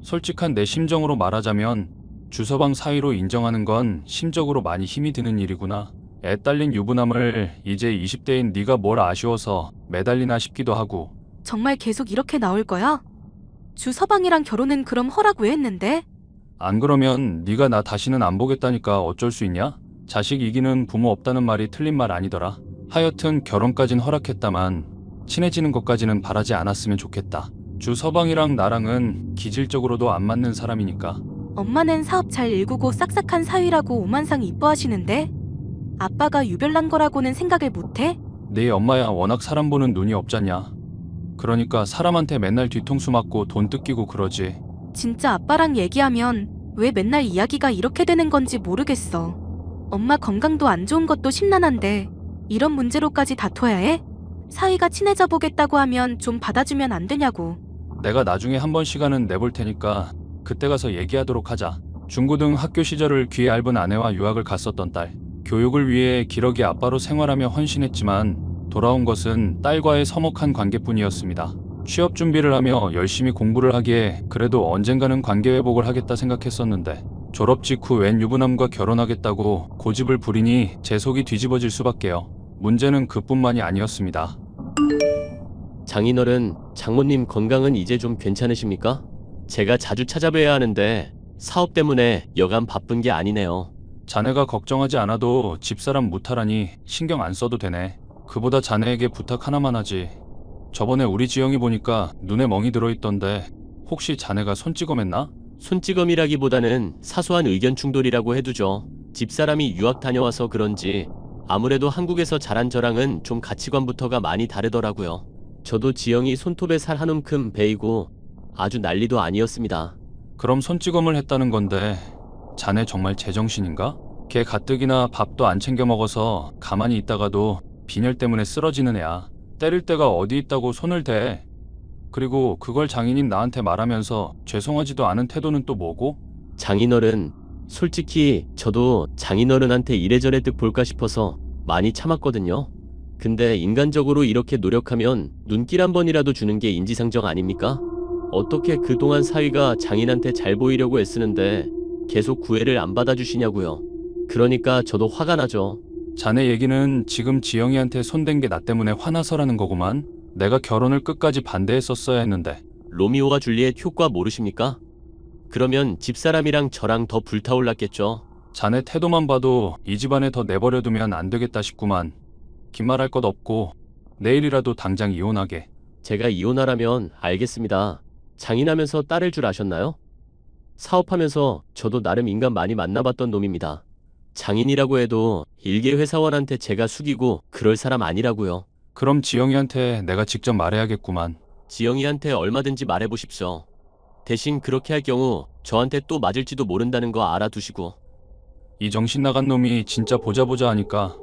S3: 솔직한 내 심정으로 말하자면 주서방 사위로 인정하는 건 심적으로 많이 힘이 드는 일이구나. 애 딸린 유부남을 이제 20대인 네가 뭘 아쉬워서 매달리나 싶기도 하고.
S2: 정말 계속 이렇게 나올 거야? 주서방이랑 결혼은 그럼 허락 왜 했는데?
S3: 안 그러면 네가 나 다시는 안 보겠다니까 어쩔 수 있냐? 자식 이기는 부모 없다는 말이 틀린 말 아니더라. 하여튼 결혼까진 허락했다만 친해지는 것까지는 바라지 않았으면 좋겠다. 주서방이랑 나랑은 기질적으로도 안 맞는 사람이니까.
S2: 엄마는 사업 잘 일구고 싹싹한 사위라고 오만상 이뻐하시는데 아빠가 유별난 거라고는 생각을 못해?
S3: 네 엄마야 워낙 사람 보는 눈이 없잖냐. 그러니까 사람한테 맨날 뒤통수 맞고 돈 뜯기고 그러지.
S2: 진짜 아빠랑 얘기하면 왜 맨날 이야기가 이렇게 되는 건지 모르겠어. 엄마 건강도 안 좋은 것도 심란한데 이런 문제로까지 다퉈야 해? 사위가 친해져 보겠다고 하면 좀 받아주면 안 되냐고.
S3: 내가 나중에 한번 시간은 내볼 테니까 그때 가서 얘기하도록 하자. 중고등 학교 시절을 귀에 얇은 아내와 유학을 갔었던 딸. 교육을 위해 기러기 아빠로 생활하며 헌신했지만 돌아온 것은 딸과의 서먹한 관계뿐이었습니다. 취업 준비를 하며 열심히 공부를 하기에 그래도 언젠가는 관계 회복을 하겠다 생각했었는데 졸업 직후 웬 유부남과 결혼하겠다고 고집을 부리니 제 속이 뒤집어질 수밖에요. 문제는 그뿐만이 아니었습니다.
S4: 장인어른, 장모님 건강은 이제 좀 괜찮으십니까? 제가 자주 찾아뵈야 하는데 사업 때문에 여간 바쁜 게 아니네요.
S3: 자네가 걱정하지 않아도 집사람 무탈하니 신경 안 써도 되네. 그보다 자네에게 부탁 하나만 하지. 저번에 우리 지영이 보니까 눈에 멍이 들어있던데 혹시 자네가 손찌검했나?
S4: 손찌검이라기보다는 사소한 의견 충돌이라고 해두죠. 집사람이 유학 다녀와서 그런지 아무래도 한국에서 자란 저랑은 좀 가치관부터가 많이 다르더라고요. 저도 지영이 손톱에 살 한 움큼 베이고 아주 난리도 아니었습니다.
S3: 그럼 손찌검을 했다는 건데 자네 정말 제정신인가? 걔 가뜩이나 밥도 안 챙겨 먹어서 가만히 있다가도 빈혈 때문에 쓰러지는 애야. 때릴 데가 어디 있다고 손을 대. 그리고 그걸 장인인 나한테 말하면서 죄송하지도 않은 태도는 또 뭐고?
S4: 장인어른, 솔직히 저도 장인어른한테 이래저래 득 볼까 싶어서 많이 참았거든요. 근데 인간적으로 이렇게 노력하면 눈길 한 번이라도 주는 게 인지상정 아닙니까? 어떻게 그동안 사위가 장인한테 잘 보이려고 애쓰는데 계속 구애를 안 받아주시냐고요. 그러니까 저도 화가 나죠.
S3: 자네 얘기는 지금 지영이한테 손댄 게 나 때문에 화나서라는 거구만. 내가 결혼을 끝까지 반대했었어야 했는데.
S4: 로미오와 줄리엣 효과 모르십니까? 그러면 집사람이랑 저랑 더 불타올랐겠죠.
S3: 자네 태도만 봐도 이 집안에 더 내버려두면 안 되겠다 싶구만. 긴 말 할 것 없고 내일이라도 당장 이혼하게.
S4: 제가 이혼하라면 알겠습니다. 장인하면서 딸을 줄 아셨나요? 사업하면서 저도 나름 인간 많이 만나봤던 놈입니다. 장인이라고 해도 일개 회사원한테 제가 숙이고 그럴 사람 아니라고요.
S3: 그럼 지영이한테 내가 직접 말해야겠구만.
S4: 지영이한테 얼마든지 말해보십시오. 대신 그렇게 할 경우 저한테 또 맞을지도 모른다는 거 알아두시고.
S3: 이 정신 나간 놈이 진짜 보자 하니까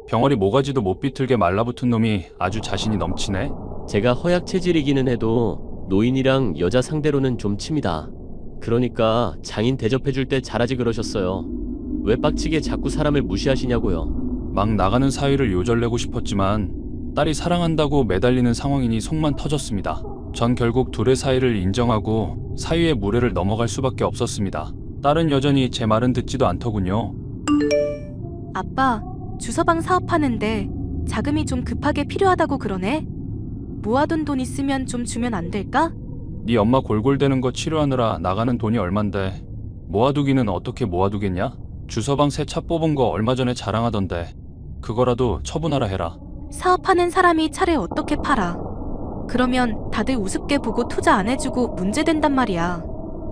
S3: 병아리 모가지도 못 비틀게 말라붙은 놈이 아주 자신이 넘치네.
S4: 제가 허약 체질이기는 해도 노인이랑 여자 상대로는 좀 칩니다. 그러니까 장인 대접해줄 때 잘하지 그러셨어요. 왜 빡치게 자꾸 사람을 무시하시냐고요.
S3: 막 나가는 사위를 요절내고 싶었지만 딸이 사랑한다고 매달리는 상황이니 속만 터졌습니다. 전 결국 둘의 사이를 인정하고 사위의 무례를 넘어갈 수밖에 없었습니다. 딸은 여전히 제 말은 듣지도 않더군요.
S2: 아빠, 주서방 사업하는데 자금이 좀 급하게 필요하다고 그러네? 모아둔 돈 있으면 좀 주면 안 될까?
S3: 네 엄마 골골대는 거 치료하느라 나가는 돈이 얼만데 모아두기는 어떻게 모아두겠냐? 주서방 새 차 뽑은 거 얼마 전에 자랑하던데 그거라도 처분하라 해라.
S2: 사업하는 사람이 차를 어떻게 팔아? 그러면 다들 우습게 보고 투자 안 해주고 문제된단 말이야.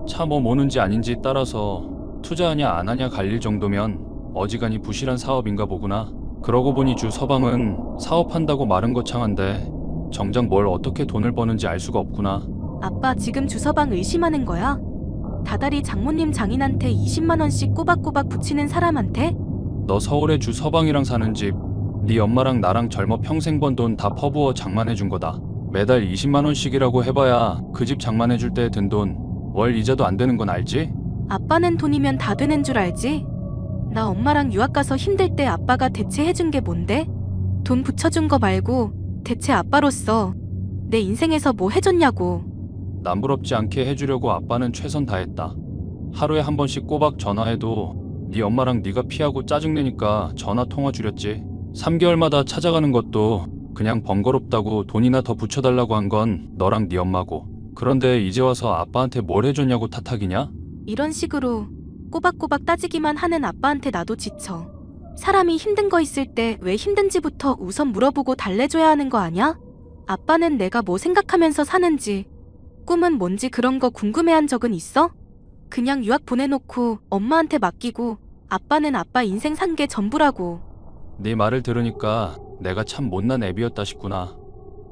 S3: 차 뭐 모는지 아닌지 따라서 투자하냐 안 하냐 갈릴 정도면 어지간히 부실한 사업인가 보구나. 그러고 보니 주서방은 사업한다고 말은 거창한데 정작 뭘 어떻게 돈을 버는지 알 수가 없구나.
S2: 아빠 지금 주서방 의심하는 거야? 다달이 장모님 장인한테 20만 원씩 꼬박꼬박 붙이는 사람한테?
S3: 너 서울에 주서방이랑 사는 집, 네 엄마랑 나랑 젊어 평생 번 돈 다 퍼부어 장만해준 거다. 매달 20만 원씩이라고 해봐야 그 집 장만해줄 때 든 돈 월 이자도 안 되는 건 알지?
S2: 아빠는 돈이면 다 되는 줄 알지? 나 엄마랑 유학 가서 힘들 때 아빠가 대체 해준 게 뭔데? 돈 붙여준 거 말고 대체 아빠로서 내 인생에서 뭐 해줬냐고.
S3: 남부럽지 않게 해주려고 아빠는 최선 다했다. 하루에 한 번씩 꼬박 전화해도 네 엄마랑 네가 피하고 짜증내니까 전화 통화 줄였지. 3개월마다 찾아가는 것도 그냥 번거롭다고 돈이나 더 붙여달라고 한 건 너랑 네 엄마고. 그런데 이제 와서 아빠한테 뭘 해줬냐고 탓하기냐?
S2: 이런 식으로 꼬박꼬박 따지기만 하는 아빠한테 나도 지쳐. 사람이 힘든 거 있을 때 왜 힘든지부터 우선 물어보고 달래줘야 하는 거 아냐? 아빠는 내가 뭐 생각하면서 사는지, 꿈은 뭔지 그런 거 궁금해한 적은 있어? 그냥 유학 보내놓고 엄마한테 맡기고 아빠는 아빠 인생 산 게 전부라고.
S3: 네 말을 들으니까 내가 참 못난 애비였다 싶구나.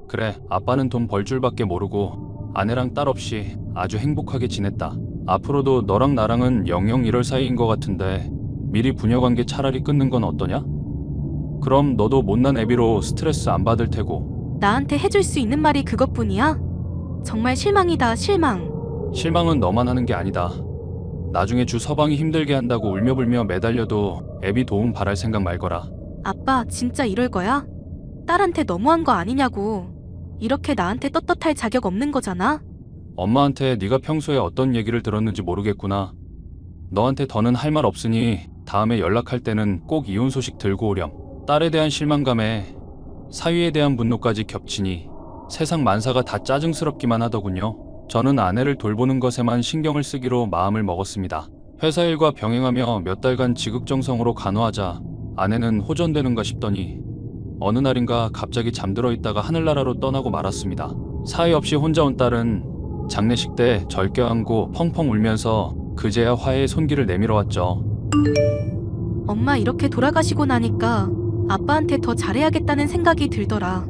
S3: 그래, 아빠는 돈 벌 줄밖에 모르고 아내랑 딸 없이 아주 행복하게 지냈다. 앞으로도 너랑 나랑은 영영 이럴 사이인 것 같은데 미리 부녀관계 차라리 끊는 건 어떠냐? 그럼 너도 못난 애비로 스트레스 안 받을 테고.
S2: 나한테 해줄 수 있는 말이 그것뿐이야? 정말 실망이다, 실망.
S3: 실망은 너만 하는 게 아니다. 나중에 주서방이 힘들게 한다고 울며불며 매달려도 애비 도움 바랄 생각 말거라.
S2: 아빠 진짜 이럴 거야? 딸한테 너무한 거 아니냐고. 이렇게 나한테 떳떳할 자격 없는 거잖아?
S3: 엄마한테 네가 평소에 어떤 얘기를 들었는지 모르겠구나. 너한테 더는 할 말 없으니 다음에 연락할 때는 꼭 이혼 소식 들고 오렴. 딸에 대한 실망감에 사위에 대한 분노까지 겹치니 세상 만사가 다 짜증스럽기만 하더군요. 저는 아내를 돌보는 것에만 신경을 쓰기로 마음을 먹었습니다. 회사 일과 병행하며 몇 달간 지극정성으로 간호하자 아내는 호전되는가 싶더니 어느 날인가 갑자기 잠들어 있다가 하늘나라로 떠나고 말았습니다. 사위 없이 혼자 온 딸은 장례식 때 절 껴안고 펑펑 울면서 그제야 화해의 손길을 내밀어 왔죠.
S2: 엄마 이렇게 돌아가시고 나니까 아빠한테 더 잘해야겠다는 생각이 들더라.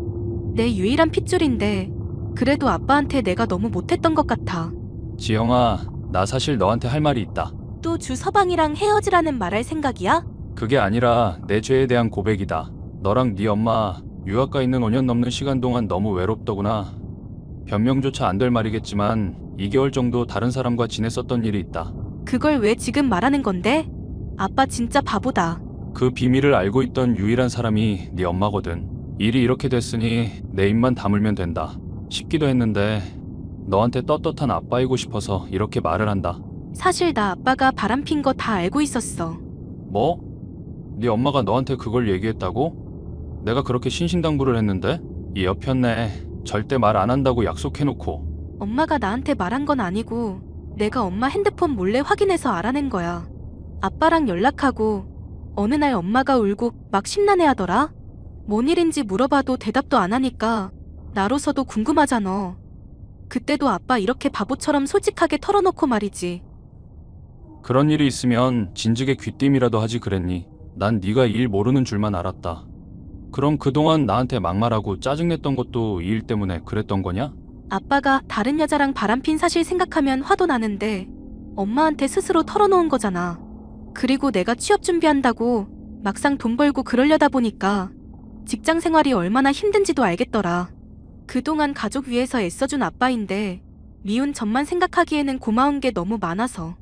S2: 내 유일한 핏줄인데 그래도 아빠한테 내가 너무 못했던 것 같아.
S3: 지영아, 나 사실 너한테 할 말이 있다.
S2: 또 주서방이랑 헤어지라는 말할 생각이야?
S3: 그게 아니라 내 죄에 대한 고백이다. 너랑 네 엄마 유학가 있는 5년 넘는 시간 동안 너무 외롭더구나. 변명조차 안 될 말이겠지만 2개월 정도 다른 사람과 지냈었던 일이 있다.
S2: 그걸 왜 지금 말하는 건데? 아빠 진짜 바보다.
S3: 그 비밀을 알고 있던 유일한 사람이 네 엄마거든. 일이 이렇게 됐으니 내 입만 다물면 된다 싶기도 했는데 너한테 떳떳한 아빠이고 싶어서 이렇게 말을 한다.
S2: 사실 나 아빠가 바람핀 거 다 알고 있었어.
S3: 뭐? 네 엄마가 너한테 그걸 얘기했다고? 내가 그렇게 신신당부를 했는데? 이 여편네 절대 말 안 한다고 약속해놓고.
S2: 엄마가 나한테 말한 건 아니고 내가 엄마 핸드폰 몰래 확인해서 알아낸 거야. 아빠랑 연락하고 어느 날 엄마가 울고 막 심란해하더라. 뭔 일인지 물어봐도 대답도 안 하니까 나로서도 궁금하잖아. 그때도 아빠 이렇게 바보처럼 솔직하게 털어놓고 말이지.
S3: 그런 일이 있으면 진즉에 귀띔이라도 하지 그랬니? 난 네가 일 모르는 줄만 알았다. 그럼 그동안 나한테 막말하고 짜증냈던 것도 이 일 때문에 그랬던 거냐?
S2: 아빠가 다른 여자랑 바람핀 사실 생각하면 화도 나는데 엄마한테 스스로 털어놓은 거잖아. 그리고 내가 취업 준비한다고 막상 돈 벌고 그러려다 보니까 직장 생활이 얼마나 힘든지도 알겠더라. 그동안 가족 위해서 애써준 아빠인데 미운 점만 생각하기에는 고마운 게 너무 많아서.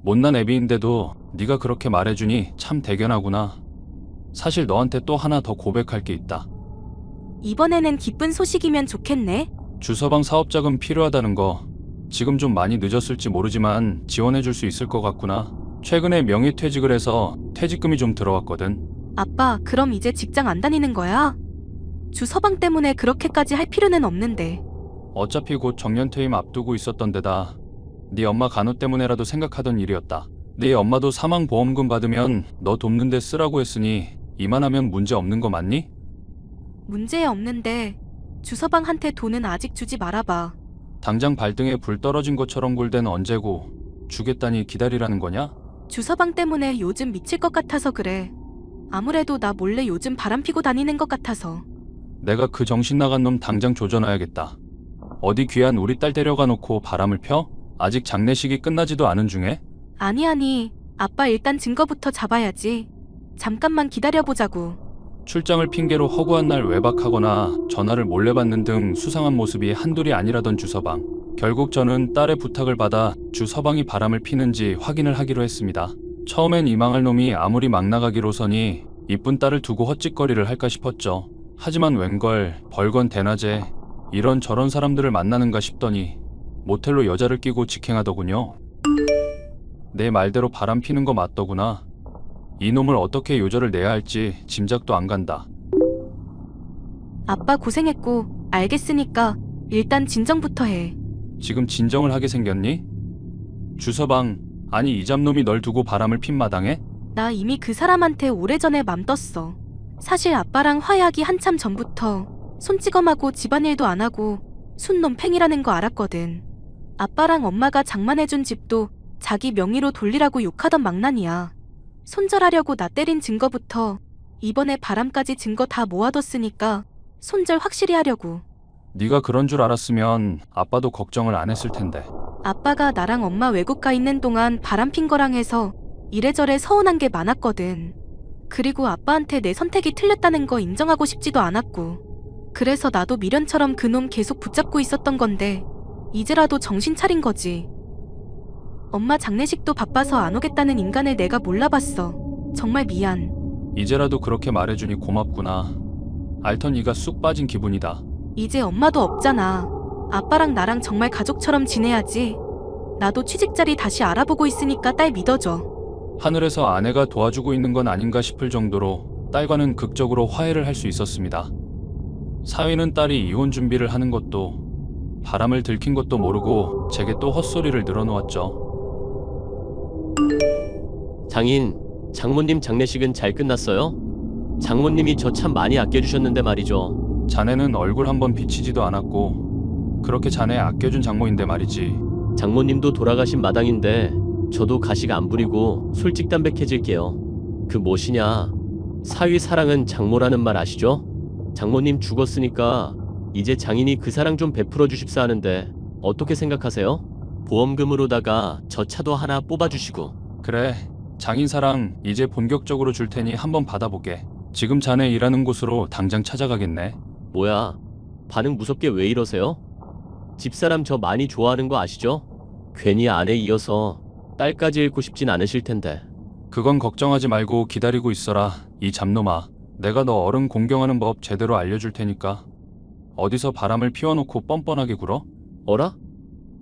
S3: 못난 애비인데도 네가 그렇게 말해주니 참 대견하구나. 사실 너한테 또 하나 더 고백할 게 있다.
S2: 이번에는 기쁜 소식이면 좋겠네.
S3: 주서방 사업 자금 필요하다는 거 지금 좀 많이 늦었을지 모르지만 지원해줄 수 있을 것 같구나. 최근에 명의퇴직을 해서 퇴직금이 좀 들어왔거든.
S2: 아빠, 그럼 이제 직장 안 다니는 거야? 주 서방 때문에 그렇게까지 할 필요는 없는데.
S3: 어차피 곧 정년퇴임 앞두고 있었던 데다 네 엄마 간호 때문에라도 생각하던 일이었다. 네 엄마도 사망보험금 받으면 너 돕는 데 쓰라고 했으니 이만하면 문제 없는 거 맞니?
S2: 문제 없는데 주 서방한테 돈은 아직 주지 말아봐.
S3: 당장 발등에 불 떨어진 것처럼 굴 때는 언제고 주겠다니 기다리라는 거냐?
S2: 주 서방 때문에 요즘 미칠 것 같아서 그래. 아무래도 나 몰래 요즘 바람 피고 다니는 것 같아서.
S3: 내가 그 정신 나간 놈 당장 조져놔야겠다. 어디 귀한 우리 딸 데려가 놓고 바람을 펴? 아직 장례식이 끝나지도 않은 중에?
S2: 아니, 아빠 일단 증거부터 잡아야지. 잠깐만 기다려보자고.
S3: 출장을 핑계로 허구한 날 외박하거나 전화를 몰래 받는 등 수상한 모습이 한둘이 아니라던 주서방. 결국 저는 딸의 부탁을 받아 주서방이 바람을 피는지 확인을 하기로 했습니다. 처음엔 이 망할 놈이 아무리 막 나가기로서니 이쁜 딸을 두고 헛짓거리를 할까 싶었죠. 하지만 웬걸 벌건 대낮에 이런 저런 사람들을 만나는가 싶더니 모텔로 여자를 끼고 직행하더군요. 내 말대로 바람 피는 거 맞더구나. 이놈을 어떻게 요절을 내야 할지 짐작도 안 간다.
S2: 아빠 고생했고 알겠으니까 일단 진정부터 해.
S3: 지금 진정을 하게 생겼니? 주서방, 아니 이 잡놈이 널 두고 바람을 핀 마당에?
S2: 나 이미 그 사람한테 오래전에 맘 떴어. 사실 아빠랑 화해하기 한참 전부터 손찌검하고 집안일도 안 하고 순놈 팽이라는 거 알았거든. 아빠랑 엄마가 장만해준 집도 자기 명의로 돌리라고 욕하던 망난이야. 손절하려고 나 때린 증거부터 이번에 바람까지 증거 다 모아뒀으니까 손절 확실히 하려고.
S3: 네가 그런 줄 알았으면 아빠도 걱정을 안 했을 텐데.
S2: 아빠가 나랑 엄마 외국 가 있는 동안 바람핀 거랑 해서 이래저래 서운한 게 많았거든. 그리고 아빠한테 내 선택이 틀렸다는 거 인정하고 싶지도 않았고. 그래서 나도 미련처럼 그놈 계속 붙잡고 있었던 건데 이제라도 정신 차린 거지. 엄마 장례식도 바빠서 안 오겠다는 인간을 내가 몰라봤어. 정말 미안.
S3: 이제라도 그렇게 말해주니 고맙구나. 알턴 이가 쑥 빠진 기분이다.
S2: 이제 엄마도 없잖아. 아빠랑 나랑 정말 가족처럼 지내야지. 나도 취직 자리 다시 알아보고 있으니까 딸 믿어줘.
S3: 하늘에서 아내가 도와주고 있는 건 아닌가 싶을 정도로 딸과는 극적으로 화해를 할 수 있었습니다. 사위는 딸이 이혼 준비를 하는 것도 바람을 들킨 것도 모르고 제게 또 헛소리를 늘어놓았죠.
S4: 장인, 장모님 장례식은 잘 끝났어요? 장모님이 저 참 많이 아껴주셨는데 말이죠.
S3: 자네는 얼굴 한번 비치지도 않았고 그렇게 자네 아껴준 장모인데 말이지.
S4: 장모님도 돌아가신 마당인데 저도 가식 안 부리고 솔직담백해질게요. 그 무엇이냐, 사위 사랑은 장모라는 말 아시죠? 장모님 죽었으니까 이제 장인이 그 사랑 좀 베풀어 주십사 하는데 어떻게 생각하세요? 보험금으로다가 저 차도 하나 뽑아주시고.
S3: 그래, 장인사랑 이제 본격적으로 줄 테니 한번 받아보게. 지금 자네 일하는 곳으로 당장 찾아가겠네.
S4: 뭐야, 반응 무섭게 왜 이러세요? 집사람 저 많이 좋아하는 거 아시죠? 괜히 아내 이어서 딸까지 잃고 싶진 않으실 텐데.
S3: 그건 걱정하지 말고 기다리고 있어라, 이 잡놈아. 내가 너 어른 공경하는 법 제대로 알려줄 테니까. 어디서 바람을 피워놓고 뻔뻔하게 굴어?
S4: 어라?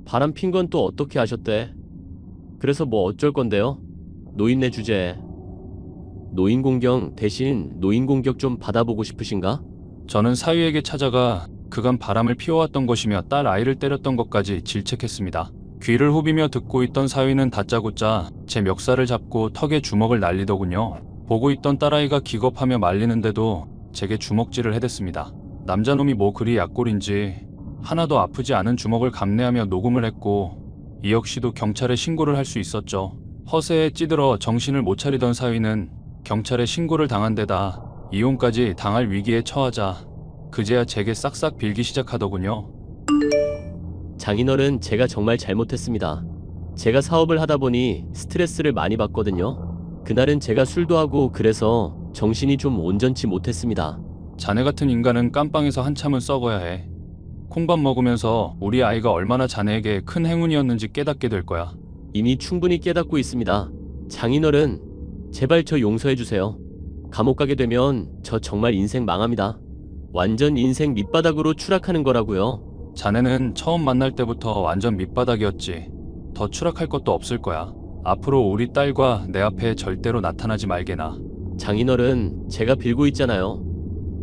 S4: 바람 핀 건 또 어떻게 하셨대? 그래서 뭐 어쩔 건데요? 노인네 주제에. 노인 공경 대신 노인 공격 좀 받아보고 싶으신가?
S3: 저는 사위에게 찾아가 그간 바람을 피워왔던 것이며 딸 아이를 때렸던 것까지 질책했습니다. 귀를 후비며 듣고 있던 사위는 다짜고짜 제 멱살을 잡고 턱에 주먹을 날리더군요. 보고 있던 딸아이가 기겁하며 말리는데도 제게 주먹질을 해댔습니다. 남자놈이 뭐 그리 약골인지 하나도 아프지 않은 주먹을 감내하며 녹음을 했고 이 역시도 경찰에 신고를 할 수 있었죠. 허세에 찌들어 정신을 못 차리던 사위는 경찰에 신고를 당한 데다 이혼까지 당할 위기에 처하자 그제야 제게 싹싹 빌기 시작하더군요.
S4: 장인어른, 제가 정말 잘못했습니다. 제가 사업을 하다 보니 스트레스를 많이 받거든요. 그날은 제가 술도 하고 그래서 정신이 좀 온전치 못했습니다.
S3: 자네 같은 인간은 깜빵에서 한참은 썩어야 해. 콩밥 먹으면서 우리 아이가 얼마나 자네에게 큰 행운이었는지 깨닫게 될 거야.
S4: 이미 충분히 깨닫고 있습니다. 장인어른, 제발 저 용서해 주세요. 감옥 가게 되면 저 정말 인생 망합니다. 완전 인생 밑바닥으로 추락하는 거라고요.
S3: 자네는 처음 만날 때부터 완전 밑바닥이었지. 더 추락할 것도 없을 거야. 앞으로 우리 딸과 내 앞에 절대로 나타나지 말게나.
S4: 장인어른, 제가 빌고 있잖아요.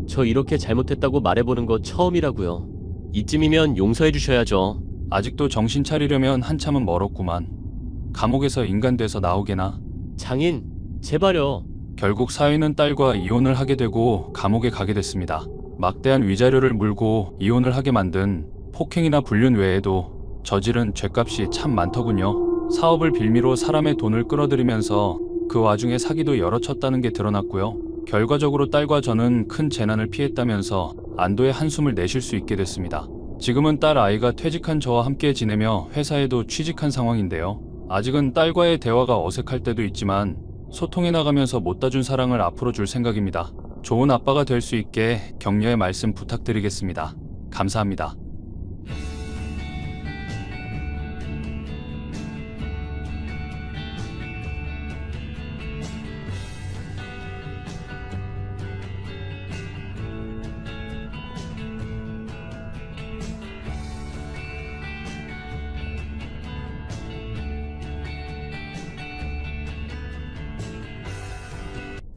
S4: 저 이렇게 잘못했다고 말해보는 거 처음이라고요. 이쯤이면 용서해 주셔야죠.
S3: 아직도 정신 차리려면 한참은 멀었구만. 감옥에서 인간 돼서 나오게나.
S4: 장인, 제발요.
S3: 결국 사위는 딸과 이혼을 하게 되고 감옥에 가게 됐습니다. 막대한 위자료를 물고 이혼을 하게 만든 폭행이나 불륜 외에도 저지른 죄값이 참 많더군요. 사업을 빌미로 사람의 돈을 끌어들이면서 그 와중에 사기도 여러 쳤다는 게 드러났고요. 결과적으로 딸과 저는 큰 재난을 피했다면서 안도의 한숨을 내쉴 수 있게 됐습니다. 지금은 딸 아이가 퇴직한 저와 함께 지내며 회사에도 취직한 상황인데요. 아직은 딸과의 대화가 어색할 때도 있지만 소통해 나가면서 못다 준 사랑을 앞으로 줄 생각입니다. 좋은 아빠가 될 수 있게 격려의 말씀 부탁드리겠습니다. 감사합니다.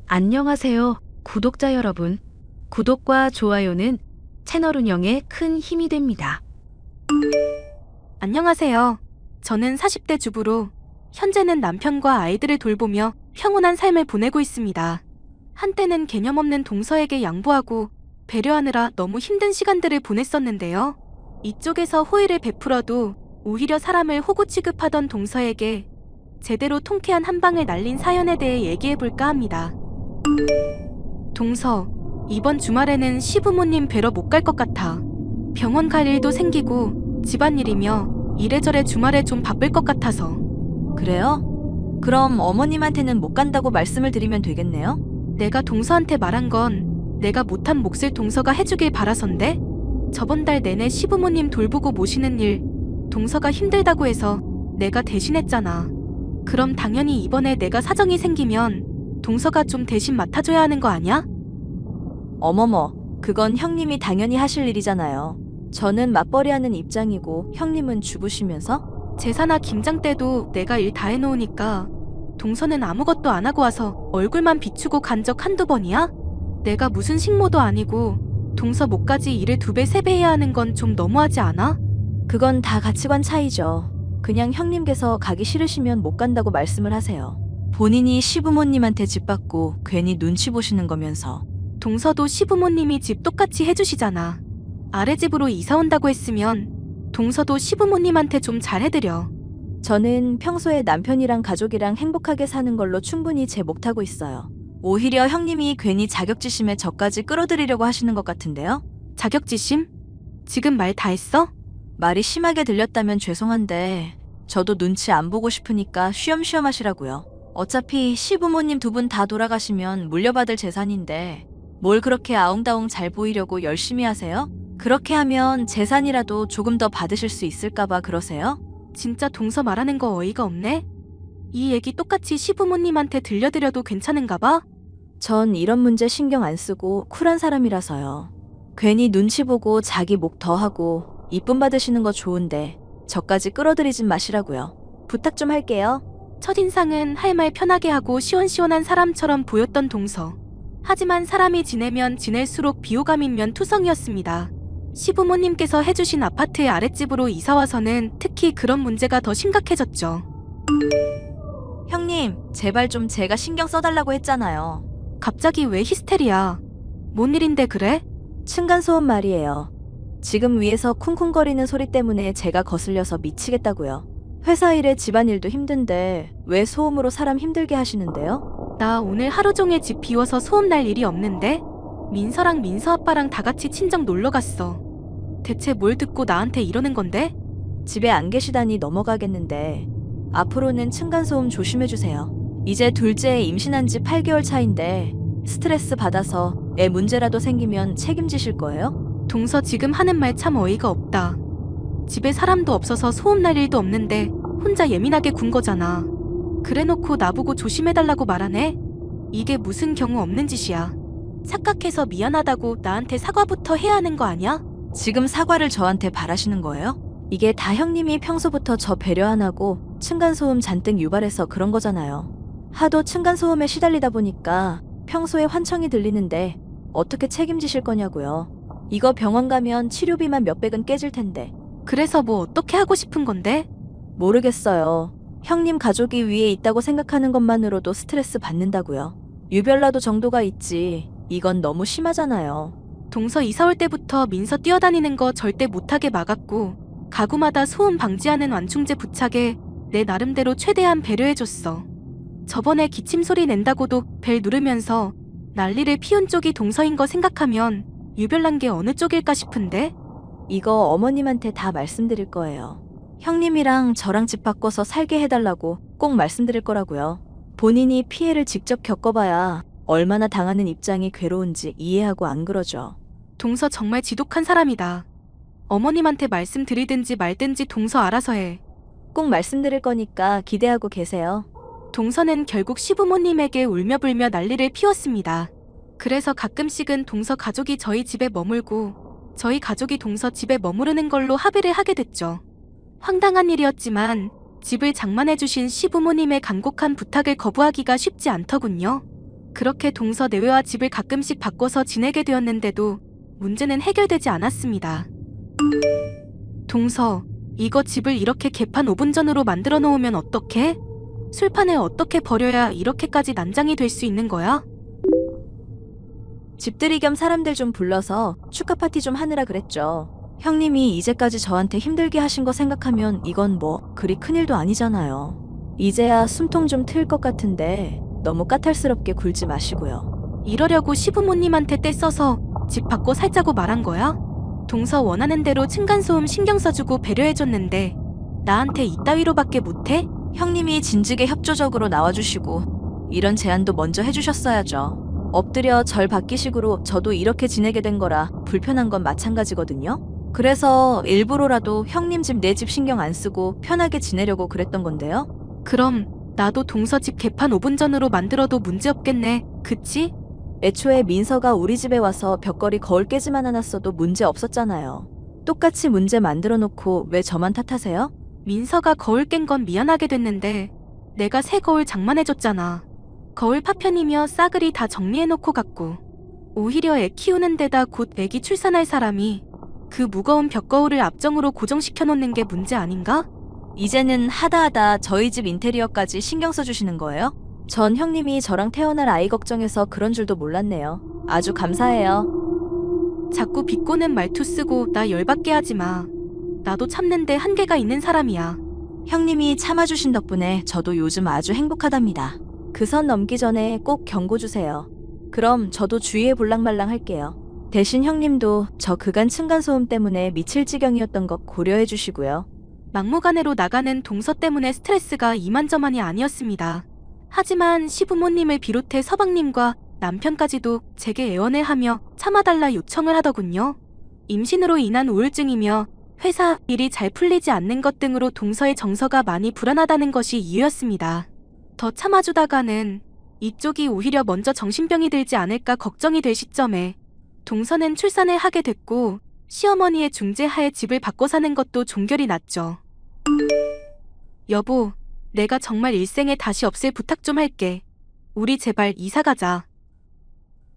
S1: 안녕하세요, 구독자 여러분. 구독과 좋아요는 채널 운영에 큰 힘이 됩니다.
S2: 안녕하세요. 저는 40대 주부로 현재는 남편과 아이들을 돌보며 평온한 삶을 보내고 있습니다. 한때는 개념 없는 동서에게 양보하고 배려하느라 너무 힘든 시간들을 보냈었는데요. 이쪽에서 호의를 베풀어도 오히려 사람을 호구 취급하던 동서에게 제대로 통쾌한 한 방을 날린 사연에 대해 얘기해볼까 합니다. 동서, 이번 주말에는 시부모님 뵈러 못 갈 것 같아. 병원 갈 일도 생기고 집안일이며 이래저래 주말에 좀 바쁠 것 같아서.
S6: 그래요? 그럼 어머님한테는 못 간다고 말씀을 드리면 되겠네요?
S2: 내가 동서한테 말한 건 내가 못한 몫을 동서가 해주길 바라선데 저번 달 내내 시부모님 돌보고 모시는 일 동서가 힘들다고 해서 내가 대신했잖아. 그럼 당연히 이번에 내가 사정이 생기면 동서가 좀 대신 맡아줘야 하는 거 아냐?
S6: 어머머, 그건 형님이 당연히 하실 일이잖아요. 저는 맞벌이하는 입장이고 형님은 주부시면서?
S2: 제사나 김장 때도 내가 일 다 해놓으니까 동서는 아무것도 안 하고 와서 얼굴만 비추고 간 적 한두 번이야? 내가 무슨 식모도 아니고 동서 목까지 일을 2배, 3배 해야 하는 건 좀 너무하지 않아?
S6: 그건 다 가치관 차이죠. 그냥 형님께서 가기 싫으시면 못 간다고 말씀을 하세요. 본인이 시부모님한테 집 받고 괜히 눈치 보시는 거면서.
S2: 동서도 시부모님이 집 똑같이 해주시잖아. 아래 집으로 이사 온다고 했으면 동서도 시부모님한테 좀 잘해드려.
S6: 저는 평소에 남편이랑 가족이랑 행복하게 사는 걸로 충분히 제 몫하고 있어요. 오히려 형님이 괜히 자격지심에 저까지 끌어들이려고 하시는 것 같은데요?
S2: 자격지심? 지금 말 다 했어?
S6: 말이 심하게 들렸다면 죄송한데 저도 눈치 안 보고 싶으니까 쉬엄쉬엄 하시라고요. 어차피 시부모님 2분 다 돌아가시면 물려받을 재산인데 뭘 그렇게 아웅다웅 잘 보이려고 열심히 하세요? 그렇게 하면 재산이라도 조금 더 받으실 수 있을까봐 그러세요?
S2: 진짜 동서 말하는 거 어이가 없네? 이 얘기 똑같이 시부모님한테 들려드려도 괜찮은가 봐?
S6: 전 이런 문제 신경 안 쓰고 쿨한 사람이라서요. 괜히 눈치 보고 자기 목 더 하고 이쁨 받으시는 거 좋은데 저까지 끌어들이진 마시라고요. 부탁 좀 할게요.
S2: 첫인상은 할 말 편하게 하고 시원시원한 사람처럼 보였던 동서. 하지만 사람이 지내면 지낼수록 비호감인 면투성이었습니다. 시부모님께서 해주신 아파트의 아랫집으로 이사와서는 특히 그런 문제가 더 심각해졌죠.
S6: 형님, 제발 좀 제가 신경 써달라고 했잖아요.
S2: 갑자기 왜 히스테리야? 뭔 일인데 그래?
S6: 층간소음 말이에요. 지금 위에서 쿵쿵거리는 소리 때문에 제가 거슬려서 미치겠다고요. 회사 일에 집안일도 힘든데 왜 소음으로 사람 힘들게 하시는데요?
S2: 나 오늘 하루 종일 집 비워서 소음 날 일이 없는데? 민서랑 민서 아빠랑 다 같이 친정 놀러 갔어. 대체 뭘 듣고 나한테 이러는 건데?
S6: 집에 안 계시다니 넘어가겠는데 앞으로는 층간소음 조심해주세요. 이제 둘째 임신한 지 8개월 차인데 스트레스 받아서 애 문제라도 생기면 책임지실 거예요?
S2: 동서 지금 하는 말 참 어이가 없다. 집에 사람도 없어서 소음 날 일도 없는데 혼자 예민하게 군 거잖아. 그래놓고 나보고 조심해달라고 말하네? 이게 무슨 경우 없는 짓이야. 착각해서 미안하다고 나한테 사과부터 해야 하는 거 아니야?
S6: 지금 사과를 저한테 바라시는 거예요? 이게 다 형님이 평소부터 저 배려 안 하고 층간소음 잔뜩 유발해서 그런 거잖아요. 하도 층간소음에 시달리다 보니까 평소에 환청이 들리는데 어떻게 책임지실 거냐고요. 이거 병원 가면 치료비만 몇백은 깨질 텐데.
S2: 그래서 뭐 어떻게 하고 싶은 건데?
S6: 모르겠어요. 형님 가족이 위에 있다고 생각하는 것만으로도 스트레스 받는다고요. 유별나도 정도가 있지. 이건 너무 심하잖아요.
S2: 동서 이사 올 때부터 민서 뛰어다니는 거 절대 못하게 막았고 가구마다 소음 방지하는 완충제 부착에 내 나름대로 최대한 배려해줬어. 저번에 기침 소리 낸다고도 벨 누르면서 난리를 피운 쪽이 동서인 거 생각하면 유별난 게 어느 쪽일까 싶은데?
S6: 이거 어머님한테 다 말씀드릴 거예요. 형님이랑 저랑 집 바꿔서 살게 해달라고 꼭 말씀드릴 거라고요. 본인이 피해를 직접 겪어봐야 얼마나 당하는 입장이 괴로운지 이해하고 안 그러죠.
S2: 동서 정말 지독한 사람이다. 어머님한테 말씀드리든지 말든지 동서 알아서 해.
S6: 꼭 말씀드릴 거니까 기대하고 계세요.
S2: 동서는 결국 시부모님에게 울며불며 난리를 피웠습니다. 그래서 가끔씩은 동서 가족이 저희 집에 머물고 저희 가족이 동서 집에 머무르는 걸로 합의를 하게 됐죠. 황당한 일이었지만 집을 장만해주신 시부모님의 간곡한 부탁을 거부하기가 쉽지 않더군요. 그렇게 동서 내외와 집을 가끔씩 바꿔서 지내게 되었는데도 문제는 해결되지 않았습니다. 동서, 이거 집을 이렇게 개판 5분 전으로 만들어 놓으면 어떡해? 술판을 어떻게 버려야 이렇게까지 난장이 될 수 있는 거야?
S6: 집들이 겸 사람들 좀 불러서 축하 파티 좀 하느라 그랬죠. 형님이 이제까지 저한테 힘들게 하신 거 생각하면 이건 뭐 그리 큰일도 아니잖아요. 이제야 숨통 좀 트일 것 같은데 너무 까탈스럽게 굴지 마시고요.
S2: 이러려고 시부모님한테 떼써서 집 바꿔 살자고 말한 거야? 동서 원하는 대로 층간소음 신경 써주고 배려해줬는데 나한테 이따위로밖에 못해?
S6: 형님이 진즉에 협조적으로 나와주시고 이런 제안도 먼저 해주셨어야죠. 엎드려 절 받기식으로 저도 이렇게 지내게 된 거라 불편한 건 마찬가지거든요. 그래서 일부러라도 형님 집 내 집 신경 안 쓰고 편하게 지내려고 그랬던 건데요.
S2: 그럼 나도 동서 집 개판 5분 전으로 만들어도 문제없겠네. 그치?
S6: 애초에 민서가 우리 집에 와서 벽걸이 거울 깨지만 않았어도 문제 없었잖아요. 똑같이 문제 만들어 놓고 왜 저만 탓하세요?
S2: 민서가 거울 깬 건 미안하게 됐는데 내가 새 거울 장만해줬잖아. 거울 파편이며 싸그리 다 정리해놓고 갔고 오히려 애 키우는 데다 곧 애기 출산할 사람이 그 무거운 벽거울을 앞정으로 고정시켜놓는 게 문제 아닌가?
S6: 이제는 하다하다 저희 집 인테리어까지 신경 써주시는 거예요? 전 형님이 저랑 태어날 아이 걱정해서 그런 줄도 몰랐네요. 아주 감사해요.
S2: 자꾸 비꼬는 말투 쓰고 나 열받게 하지 마. 나도 참는데 한계가 있는 사람이야.
S6: 형님이 참아주신 덕분에 저도 요즘 아주 행복하답니다. 그 선 넘기 전에 꼭 경고 주세요. 그럼 저도 주의에 볼랑말랑 할게요. 대신 형님도 저 그간 층간소음 때문에 미칠 지경이었던 것 고려해 주시고요.
S2: 막무가내로 나가는 동서 때문에 스트레스가 이만저만이 아니었습니다. 하지만 시부모님을 비롯해 서방님과 남편까지도 제게 애원을 하며 참아달라 요청을 하더군요. 임신으로 인한 우울증이며 회사 일이 잘 풀리지 않는 것 등으로 동서의 정서가 많이 불안하다는 것이 이유였습니다. 더 참아주다가는 이쪽이 오히려 먼저 정신병이 들지 않을까 걱정이 될 시점에 동서는 출산을 하게 됐고 시어머니의 중재하에 집을 바꿔 사는 것도 종결이 났죠. 여보, 내가 정말 일생에 다시 없을 부탁 좀 할게. 우리 제발 이사 가자.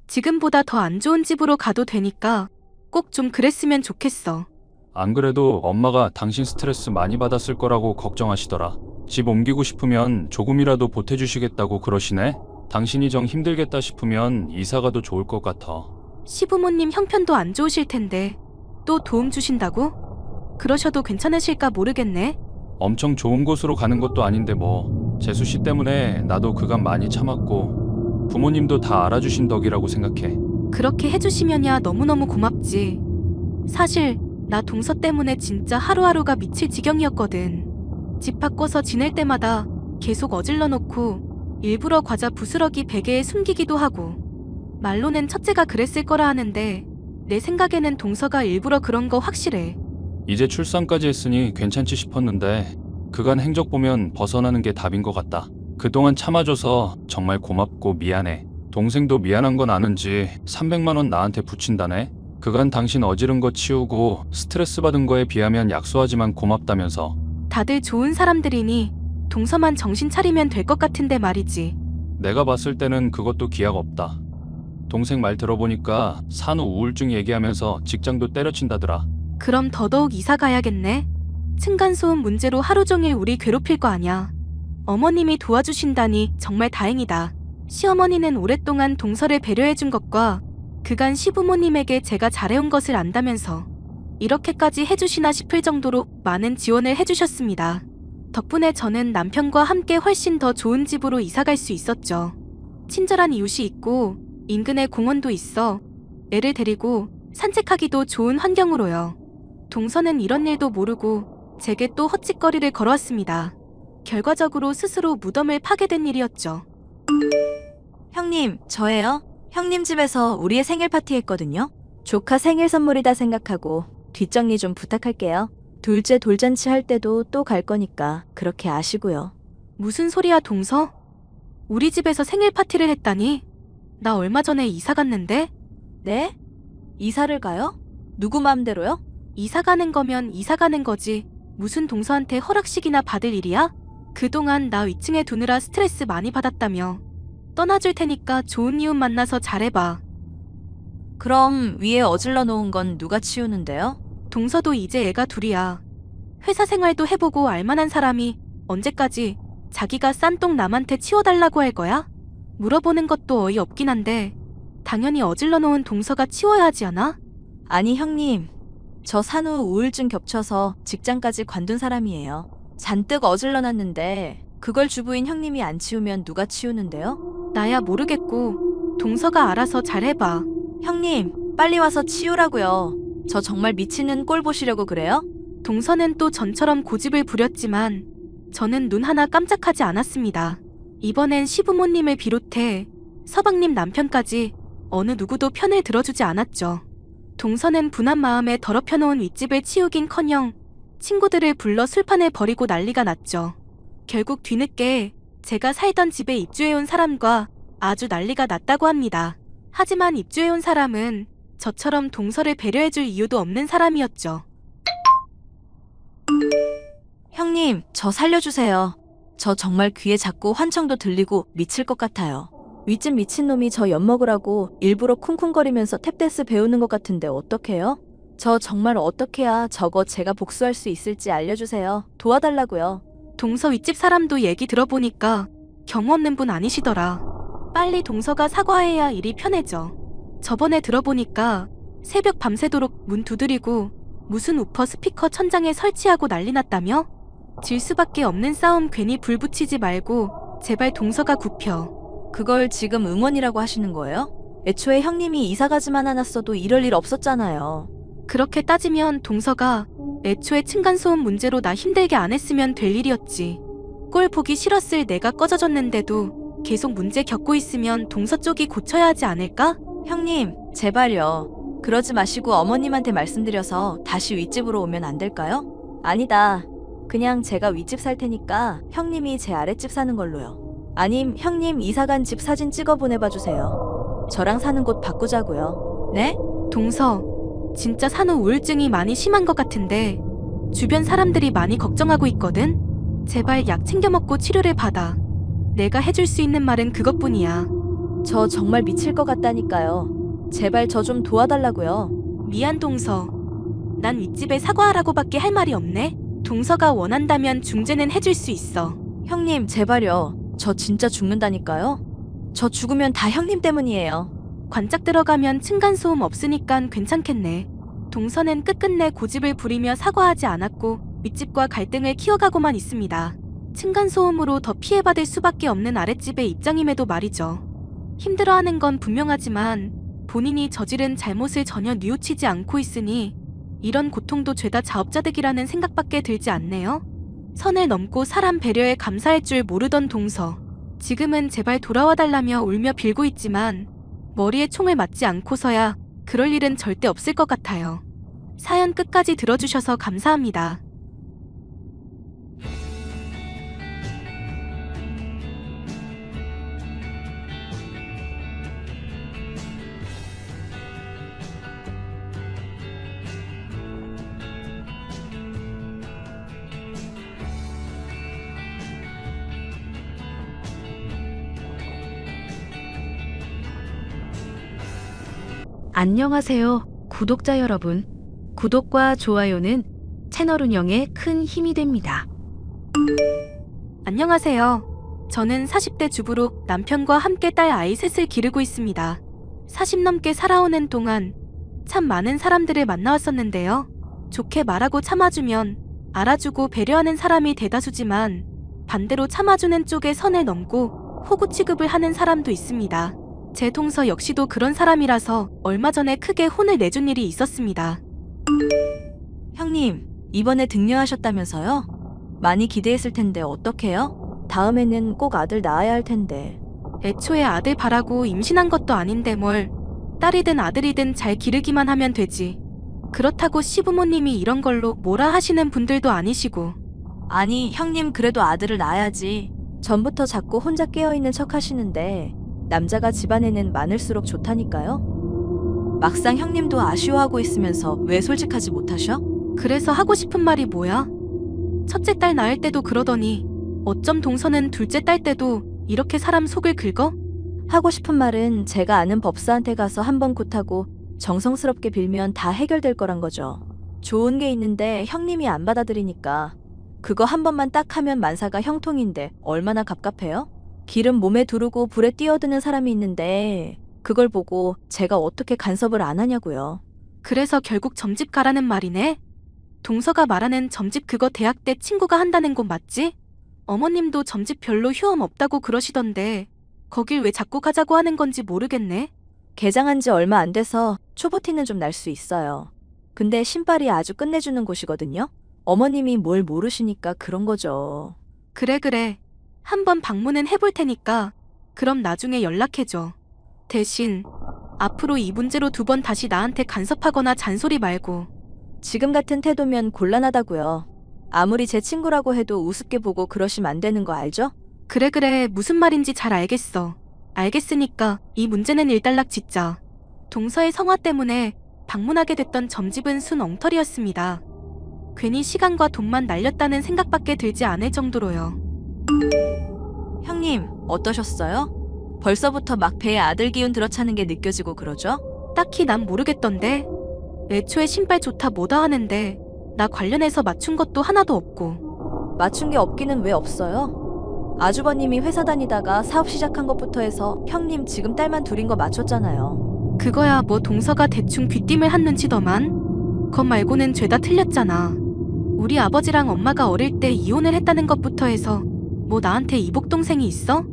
S2: 지금보다 더 안 좋은 집으로 가도 되니까 꼭 좀 그랬으면 좋겠어.
S3: 안 그래도 엄마가 당신 스트레스 많이 받았을 거라고 걱정하시더라. 집 옮기고 싶으면 조금이라도 보태주시겠다고 그러시네. 당신이 정 힘들겠다 싶으면 이사 가도 좋을 것 같아.
S2: 시부모님 형편도 안 좋으실 텐데 또 도움 주신다고? 그러셔도 괜찮으실까 모르겠네.
S3: 엄청 좋은 곳으로 가는 것도 아닌데 뭐. 재수 씨 때문에 나도 그간 많이 참았고 부모님도 다 알아주신 덕이라고 생각해.
S2: 그렇게 해주시면야 너무너무 고맙지. 사실 나 동서 때문에 진짜 하루하루가 미칠 지경이었거든. 집 바꿔서 지낼 때마다 계속 어질러 놓고 일부러 과자 부스러기 베개에 숨기기도 하고 말로는 첫째가 그랬을 거라 하는데 내 생각에는 동서가 일부러 그런 거 확실해.
S3: 이제 출산까지 했으니 괜찮지 싶었는데 그간 행적 보면 벗어나는 게 답인 것 같다. 그동안 참아줘서 정말 고맙고 미안해. 동생도 미안한 건 아는지 300만 원 나한테 붙인다네. 그간 당신 어지른 거 치우고 스트레스 받은 거에 비하면 약소하지만 고맙다면서.
S2: 다들 좋은 사람들이니 동서만 정신 차리면 될 것 같은데 말이지.
S3: 내가 봤을 때는 그것도 기약 없다. 동생 말 들어보니까 산후 우울증 얘기하면서 직장도 때려친다더라.
S2: 그럼 더더욱 이사 가야겠네. 층간소음 문제로 하루 종일 우리 괴롭힐 거 아냐. 어머님이 도와주신다니 정말 다행이다. 시어머니는 오랫동안 동서를 배려해준 것과 그간 시부모님에게 제가 잘해온 것을 안다면서 이렇게까지 해주시나 싶을 정도로 많은 지원을 해주셨습니다. 덕분에 저는 남편과 함께 훨씬 더 좋은 집으로 이사갈 수 있었죠. 친절한 이웃이 있고 인근에 공원도 있어 애를 데리고 산책하기도 좋은 환경으로요. 동서는 이런 일도 모르고 제게 또 헛짓거리를 걸어왔습니다. 결과적으로 스스로 무덤을 파게 된 일이었죠.
S6: 형님, 저예요. 형님 집에서 우리의 생일 파티 했거든요. 조카 생일 선물이다 생각하고 뒷정리 좀 부탁할게요. 둘째 돌잔치 할 때도 또 갈 거니까 그렇게 아시고요.
S2: 무슨 소리야, 동서? 우리 집에서 생일 파티를 했다니? 나 얼마 전에 이사 갔는데?
S6: 네? 이사를 가요? 누구 마음대로요?
S2: 이사 가는 거면 이사 가는 거지. 무슨 동서한테 허락식이나 받을 일이야? 그동안 나 위층에 두느라 스트레스 많이 받았다며. 떠나줄 테니까 좋은 이웃 만나서 잘해봐.
S6: 그럼 위에 어질러 놓은 건 누가 치우는데요?
S2: 동서도 이제 애가 둘이야. 회사 생활도 해보고 알만한 사람이 언제까지 자기가 싼 똥 남한테 치워달라고 할 거야? 물어보는 것도 어이없긴 한데 당연히 어질러 놓은 동서가 치워야 하지 않아?
S6: 아니 형님, 저 산후 우울증 겹쳐서 직장까지 관둔 사람이에요. 잔뜩 어질러 놨는데 그걸 주부인 형님이 안 치우면 누가 치우는데요?
S2: 나야 모르겠고 동서가 알아서 잘해봐.
S6: 형님, 빨리 와서 치우라고요. 저 정말 미치는 꼴 보시려고 그래요?
S2: 동서는 또 전처럼 고집을 부렸지만 저는 눈 하나 깜짝하지 않았습니다. 이번엔 시부모님을 비롯해 서방님 남편까지 어느 누구도 편을 들어주지 않았죠. 동서는 분한 마음에 더럽혀놓은 윗집을 치우긴커녕 친구들을 불러 술판에 버리고 난리가 났죠. 결국 뒤늦게 제가 살던 집에 입주해온 사람과 아주 난리가 났다고 합니다. 하지만 입주해온 사람은 저처럼 동서를 배려해줄 이유도 없는 사람이었죠.
S6: 형님, 저 살려주세요. 저 정말 귀에 자꾸 환청도 들리고 미칠 것 같아요. 윗집 미친놈이 저 엿먹으라고 일부러 쿵쿵거리면서 탭댄스 배우는 것 같은데 어떡해요? 저 정말 어떻게 해야 저거 제가 복수할 수 있을지 알려주세요. 도와달라고요.
S2: 동서 윗집 사람도 얘기 들어보니까 경우 없는 분 아니시더라. 빨리 동서가 사과해야 일이 편해져. 저번에 들어보니까 새벽 밤새도록 문 두드리고 무슨 우퍼 스피커 천장에 설치하고 난리 났다며? 질 수밖에 없는 싸움 괜히 불 붙이지 말고 제발 동서가 굽혀.
S6: 그걸 지금 응원이라고 하시는 거예요? 애초에 형님이 이사가지만 않았어도 이럴 일 없었잖아요.
S2: 그렇게 따지면 동서가 애초에 층간소음 문제로 나 힘들게 안 했으면 될 일이었지. 꼴 보기 싫었을 내가 꺼져졌는데도 계속 문제 겪고 있으면 동서 쪽이 고쳐야 하지 않을까?
S6: 형님, 제발요. 그러지 마시고 어머님한테 말씀드려서 다시 윗집으로 오면 안 될까요? 아니다. 그냥 제가 윗집 살 테니까 형님이 제 아랫집 사는 걸로요. 아님 형님 이사간 집 사진 찍어 보내봐 주세요. 저랑 사는 곳 바꾸자고요. 네?
S2: 동서, 진짜 산후 우울증이 많이 심한 것 같은데 주변 사람들이 많이 걱정하고 있거든? 제발 약 챙겨 먹고 치료를 받아. 내가 해줄 수 있는 말은 그것뿐이야.
S6: 저 정말 미칠 것 같다니까요. 제발 저 좀 도와달라고요.
S2: 미안 동서. 난 윗집에 사과하라고밖에 할 말이 없네. 동서가 원한다면 중재는 해줄 수 있어.
S6: 형님 제발요. 저 진짜 죽는다니까요. 저 죽으면 다 형님 때문이에요.
S2: 관짝 들어가면 층간소음 없으니깐 괜찮겠네. 동서는 끝끝내 고집을 부리며 사과하지 않았고 윗집과 갈등을 키워가고만 있습니다. 층간소음으로 더 피해받을 수밖에 없는 아랫집의 입장임에도 말이죠. 힘들어하는 건 분명하지만 본인이 저지른 잘못을 전혀 뉘우치지 않고 있으니 이런 고통도 죄다 자업자득이라는 생각밖에 들지 않네요. 선을 넘고 사람 배려에 감사할 줄 모르던 동서. 지금은 제발 돌아와달라며 울며 빌고 있지만 머리에 총을 맞지 않고서야 그럴 일은 절대 없을 것 같아요. 사연 끝까지 들어주셔서 감사합니다.
S1: 안녕하세요, 구독자 여러분. 구독과 좋아요는 채널 운영에 큰 힘이 됩니다.
S2: 안녕하세요. 저는 40대 주부로 남편과 함께 딸 아이 셋을 기르고 있습니다. 40 넘게 살아오는 동안 참 많은 사람들을 만나왔었는데요. 좋게 말하고 참아주면 알아주고 배려하는 사람이 대다수지만 반대로 참아주는 쪽에 선을 넘고 호구 취급을 하는 사람도 있습니다. 제 동서 역시도 그런 사람이라서 얼마 전에 크게 혼을 내준 일이 있었습니다.
S6: 형님, 이번에 등려하셨다면서요? 많이 기대했을 텐데 어떡해요? 다음에는 꼭 아들 낳아야 할 텐데.
S2: 애초에 아들 바라고 임신한 것도 아닌데 뭘. 딸이든 아들이든 잘 기르기만 하면 되지. 그렇다고 시부모님이 이런 걸로 뭐라 하시는 분들도 아니시고.
S6: 아니, 형님 그래도 아들을 낳아야지. 전부터 자꾸 혼자 깨어있는 척 하시는데 남자가 집안에는 많을수록 좋다니까요? 막상 형님도 아쉬워하고 있으면서 왜 솔직하지 못하셔?
S2: 그래서 하고 싶은 말이 뭐야? 첫째 딸 낳을 때도 그러더니 어쩜 동서는 둘째 딸 때도 이렇게 사람 속을 긁어?
S6: 하고 싶은 말은 제가 아는 법사한테 가서 한번 굿하고 정성스럽게 빌면 다 해결될 거란 거죠. 좋은 게 있는데 형님이 안 받아들이니까 그거 한 번만 딱 하면 만사가 형통인데 얼마나 갑갑해요? 기름 몸에 두르고 불에 뛰어드는 사람이 있는데 그걸 보고 제가 어떻게 간섭을 안 하냐고요.
S2: 그래서 결국 점집 가라는 말이네? 동서가 말하는 점집 그거 대학 때 친구가 한다는 곳 맞지? 어머님도 점집 별로 효험 없다고 그러시던데 거길 왜 자꾸 가자고 하는 건지 모르겠네.
S6: 개장한 지 얼마 안 돼서 초보티는 좀 날 수 있어요. 근데 신발이 아주 끝내주는 곳이거든요. 어머님이 뭘 모르시니까 그런 거죠.
S2: 그래. 한번 방문은 해볼 테니까 그럼 나중에 연락해줘. 대신 앞으로 이 문제로 2번 다시 나한테 간섭하거나 잔소리 말고.
S6: 지금 같은 태도면 곤란하다고요. 아무리 제 친구라고 해도 우습게 보고 그러시면 안 되는 거 알죠?
S2: 그래 무슨 말인지 잘 알겠어. 알겠으니까 이 문제는 일단락 짓자. 동서의 성화 때문에 방문하게 됐던 점집은 순 엉터리였습니다. 괜히 시간과 돈만 날렸다는 생각밖에 들지 않을 정도로요.
S6: 형님, 어떠셨어요? 벌써부터 막 배에 아들 기운 들어차는 게 느껴지고 그러죠?
S2: 딱히 난 모르겠던데. 애초에 신발 좋다 뭐다 하는데 나 관련해서 맞춘 것도 하나도 없고.
S6: 맞춘 게 없기는 왜 없어요? 아주버님이 회사 다니다가 사업 시작한 것부터 해서 형님 지금 딸만 둘인 거 맞췄잖아요.
S2: 그거야 뭐 동서가 대충 귀띔을 한 눈치더만. 거 말고는 죄다 틀렸잖아. 우리 아버지랑 엄마가 어릴 때 이혼을 했다는 것부터 해서 뭐 나한테 이복 동생이 있어?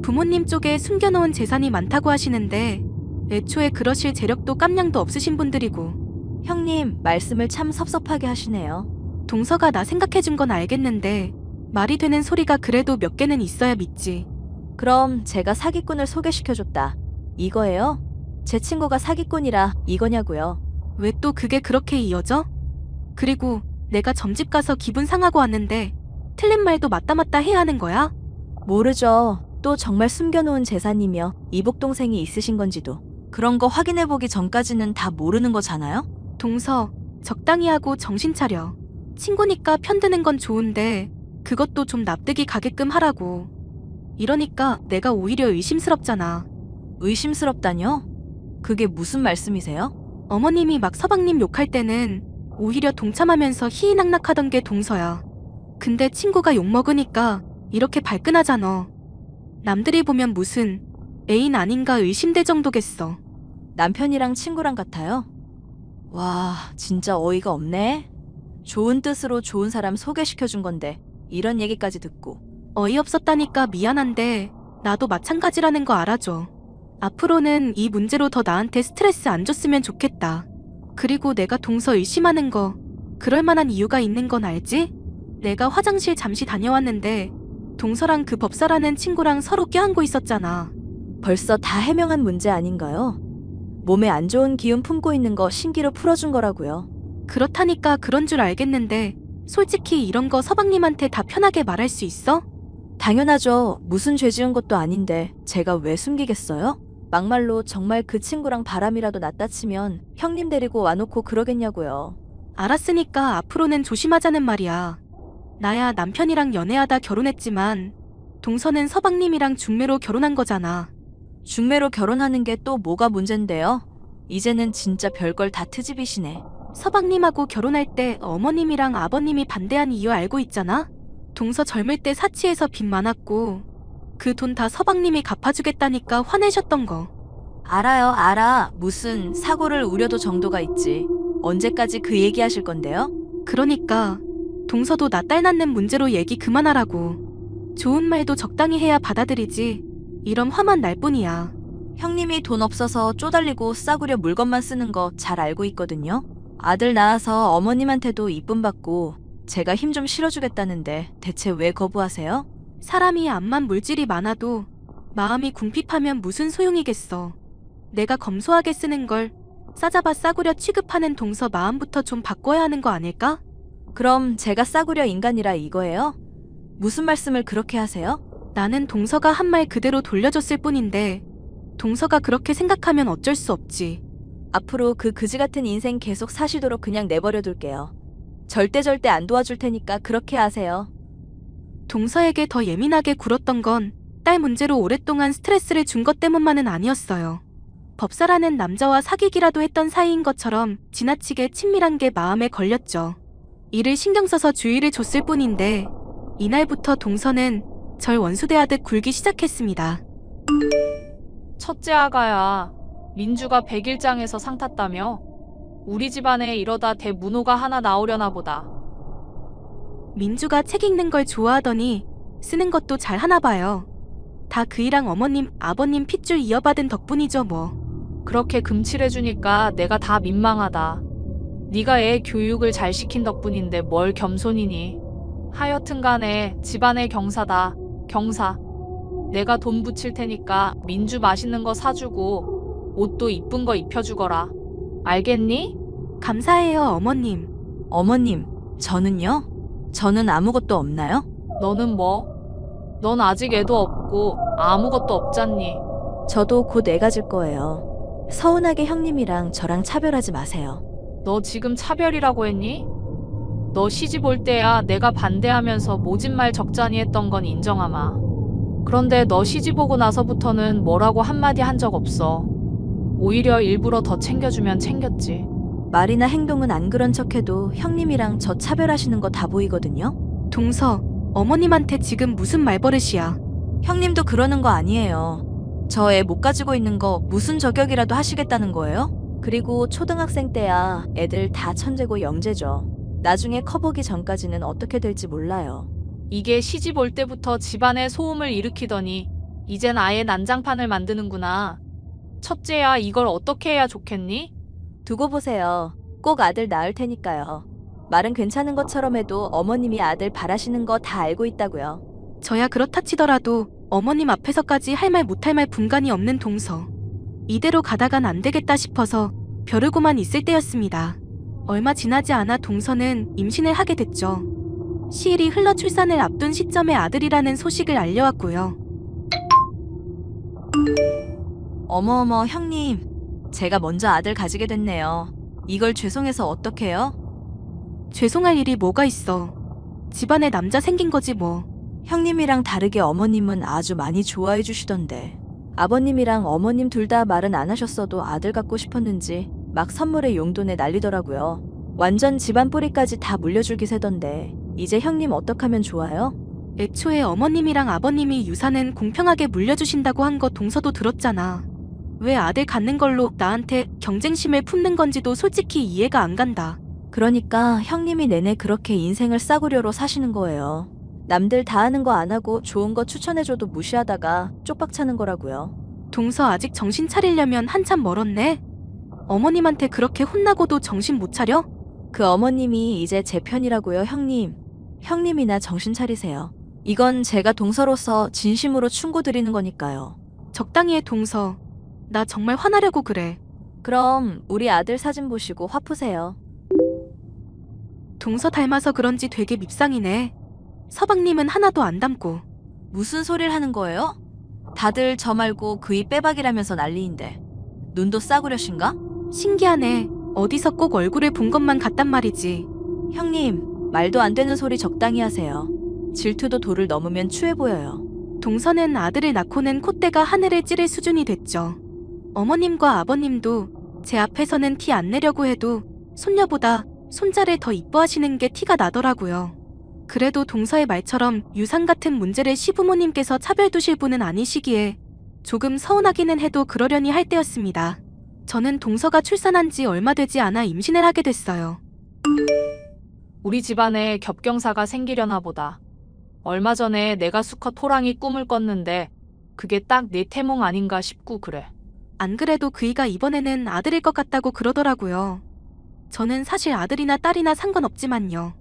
S2: 부모님 쪽에 숨겨놓은 재산이 많다고 하시는데 애초에 그러실 재력도 깜냥도 없으신 분들이고.
S6: 형님, 말씀을 참 섭섭하게 하시네요.
S2: 동서가 나 생각해준 건 알겠는데 말이 되는 소리가 그래도 몇 개는 있어야 믿지.
S6: 그럼 제가 사기꾼을 소개시켜줬다. 이거예요? 제 친구가 사기꾼이라 이거냐고요.
S2: 왜 또 그게 그렇게 이어져? 그리고 내가 점집 가서 기분 상하고 왔는데 틀린 말도 맞다 해야 하는 거야?
S6: 모르죠. 또 정말 숨겨놓은 재산이며 이복동생이 있으신 건지도. 그런 거 확인해보기 전까지는 다 모르는 거잖아요?
S2: 동서, 적당히 하고 정신 차려. 친구니까 편드는 건 좋은데 그것도 좀 납득이 가게끔 하라고. 이러니까 내가 오히려 의심스럽잖아.
S6: 의심스럽다뇨? 그게 무슨 말씀이세요?
S2: 어머님이 막 서방님 욕할 때는 오히려 동참하면서 희희낙낙하던 게 동서야. 근데 친구가 욕먹으니까 이렇게 발끈하잖아. 남들이 보면 무슨 애인 아닌가 의심될 정도겠어.
S6: 남편이랑 친구랑 같아요? 와, 진짜 어이가 없네. 좋은 뜻으로 좋은 사람 소개시켜준 건데 이런 얘기까지 듣고.
S2: 어이없었다니까 미안한데 나도 마찬가지라는 거 알아줘. 앞으로는 이 문제로 더 나한테 스트레스 안 줬으면 좋겠다. 그리고 내가 동서 의심하는 거 그럴 만한 이유가 있는 건 알지? 내가 화장실 잠시 다녀왔는데 동서랑 그 법사라는 친구랑 서로 껴안고 있었잖아.
S6: 벌써 다 해명한 문제 아닌가요? 몸에 안 좋은 기운 품고 있는 거 신기로 풀어준 거라고요.
S2: 그렇다니까 그런 줄 알겠는데 솔직히 이런 거 서방님한테 다 편하게 말할 수 있어?
S6: 당연하죠. 무슨 죄 지은 것도 아닌데 제가 왜 숨기겠어요? 막말로 정말 그 친구랑 바람이라도 났다 치면 형님 데리고 와놓고 그러겠냐고요.
S2: 알았으니까 앞으로는 조심하자는 말이야. 나야 남편이랑 연애하다 결혼했지만 동서는 서방님이랑 중매로 결혼한 거잖아.
S6: 중매로 결혼하는 게 또 뭐가 문젠데요? 이제는 진짜 별걸 다 트집이시네.
S2: 서방님하고 결혼할 때 어머님이랑 아버님이 반대한 이유 알고 있잖아? 동서 젊을 때 사치해서 빚 많았고 그 돈 다 서방님이 갚아주겠다니까 화내셨던 거.
S6: 알아요, 알아. 무슨 사고를 우려도 정도가 있지. 언제까지 그 얘기하실 건데요?
S2: 그러니까 동서도 나 딸 낳는 문제로 얘기 그만하라고. 좋은 말도 적당히 해야 받아들이지. 이런 화만 날 뿐이야.
S6: 형님이 돈 없어서 쪼달리고 싸구려 물건만 쓰는 거 잘 알고 있거든요. 아들 낳아서 어머님한테도 이쁨 받고 제가 힘 좀 실어주겠다는데 대체 왜 거부하세요?
S2: 사람이 암만 물질이 많아도 마음이 궁핍하면 무슨 소용이겠어. 내가 검소하게 쓰는 걸 싸잡아 싸구려 취급하는 동서 마음부터 좀 바꿔야 하는 거 아닐까?
S6: 그럼 제가 싸구려 인간이라 이거예요? 무슨 말씀을 그렇게 하세요?
S2: 나는 동서가 한 말 그대로 돌려줬을 뿐인데 동서가 그렇게 생각하면 어쩔 수 없지.
S6: 앞으로 그 그지 같은 인생 계속 사시도록 그냥 내버려 둘게요. 절대 안 도와줄 테니까 그렇게 하세요.
S2: 동서에게 더 예민하게 굴었던 건 딸 문제로 오랫동안 스트레스를 준 것 때문만은 아니었어요. 법사라는 남자와 사귀기라도 했던 사이인 것처럼 지나치게 친밀한 게 마음에 걸렸죠. 이를 신경 써서 주의를 줬을 뿐인데 이날부터 동서는 절 원수대하듯 굴기 시작했습니다.
S5: 첫째 아가야, 민주가 백일장에서 상 탔다며? 우리 집안에 이러다 대문호가 하나 나오려나 보다.
S2: 민주가 책 읽는 걸 좋아하더니 쓰는 것도 잘 하나 봐요. 다 그이랑 어머님, 아버님 핏줄 이어받은 덕분이죠 뭐.
S5: 그렇게 금칠해주니까 내가 다 민망하다. 네가 애 교육을 잘 시킨 덕분인데 뭘 겸손이니. 하여튼 간에 집안의 경사다. 경사. 내가 돈 붙일 테니까 민주 맛있는 거 사주고 옷도 이쁜 거 입혀주거라. 알겠니?
S2: 감사해요 어머님.
S6: 어머님, 저는요? 저는 아무것도 없나요?
S5: 너는 뭐? 넌 아직 애도 없고 아무것도 없잖니.
S6: 저도 곧 애 가질 거예요. 서운하게 형님이랑 저랑 차별하지 마세요.
S5: 너 지금 차별이라고 했니? 너 시집 올 때야 내가 반대하면서 모진말 적잖이 했던 건 인정하마. 그런데 너 시집 오고 나서부터는 뭐라고 한마디 한 적 없어. 오히려 일부러 더 챙겨주면 챙겼지.
S6: 말이나 행동은 안 그런 척해도 형님이랑 저 차별하시는 거 다 보이거든요.
S2: 동서, 어머님한테 지금 무슨 말버릇이야.
S6: 형님도 그러는 거 아니에요. 저 애 못 가지고 있는 거 무슨 저격이라도 하시겠다는 거예요? 그리고 초등학생 때야 애들 다 천재고 영재죠. 나중에 커보기 전까지는 어떻게 될지 몰라요.
S5: 이게 시집 올 때부터 집안에 소음을 일으키더니 이젠 아예 난장판을 만드는구나. 첫째야, 이걸 어떻게 해야 좋겠니?
S6: 두고 보세요. 꼭 아들 낳을 테니까요. 말은 괜찮은 것처럼 해도 어머님이 아들 바라시는 거 다 알고 있다고요.
S2: 저야 그렇다 치더라도 어머님 앞에서까지 할 말 못할 말 분간이 없는 동서. 이대로 가다간 안 되겠다 싶어서 벼르고만 있을 때였습니다. 얼마 지나지 않아 동서는 임신을 하게 됐죠. 시일이 흘러 출산을 앞둔 시점에 아들이라는 소식을 알려왔고요.
S6: 어머어머 형님, 제가 먼저 아들 가지게 됐네요. 이걸 죄송해서 어떡해요?
S2: 죄송할 일이 뭐가 있어. 집안에 남자 생긴 거지 뭐.
S6: 형님이랑 다르게 어머님은 아주 많이 좋아해 주시던데. 아버님이랑 어머님 둘 다 말은 안 하셨어도 아들 갖고 싶었는지 막 선물에 용돈에 난리더라고요. 완전 집안 뿌리까지 다 물려줄 기세던데 이제 형님 어떡하면 좋아요?
S2: 애초에 어머님이랑 아버님이 유산은 공평하게 물려주신다고 한 거 동서도 들었잖아. 왜 아들 갖는 걸로 나한테 경쟁심을 품는 건지도 솔직히 이해가 안 간다.
S6: 그러니까 형님이 내내 그렇게 인생을 싸구려로 사시는 거예요. 남들 다 하는 거 안 하고 좋은 거 추천해줘도 무시하다가 쪽박 차는 거라고요.
S2: 동서 아직 정신 차리려면 한참 멀었네. 어머님한테 그렇게 혼나고도 정신 못 차려?
S6: 그 어머님이 이제 제 편이라고요, 형님. 형님이나 정신 차리세요. 이건 제가 동서로서 진심으로 충고 드리는 거니까요.
S2: 적당히 해 동서. 나 정말 화나려고 그래.
S6: 그럼 우리 아들 사진 보시고 화 푸세요.
S2: 동서 닮아서 그런지 되게 밉상이네. 서방님은 하나도 안 닮고.
S6: 무슨 소리를 하는 거예요? 다들 저 말고 그이 빼박이라면서 난리인데. 눈도 싸구려신가?
S2: 신기하네. 어디서 꼭 얼굴을 본 것만 같단 말이지.
S6: 형님, 말도 안 되는 소리 적당히 하세요. 질투도 도를 넘으면 추해 보여요.
S2: 동서는 아들을 낳고는 콧대가 하늘을 찌를 수준이 됐죠. 어머님과 아버님도 제 앞에서는 티 안 내려고 해도 손녀보다 손자를 더 이뻐하시는 게 티가 나더라고요. 그래도 동서의 말처럼 유산 같은 문제를 시부모님께서 차별 두실 분은 아니시기에 조금 서운하기는 해도 그러려니 할 때였습니다. 저는 동서가 출산한 지 얼마 되지 않아 임신을 하게 됐어요.
S5: 우리 집안에 겹경사가 생기려나 보다. 얼마 전에 내가 수컷 호랑이 꿈을 꿨는데 그게 딱 내 태몽 아닌가 싶고 그래.
S2: 안 그래도 그이가 이번에는 아들일 것 같다고 그러더라고요. 저는 사실 아들이나 딸이나 상관없지만요.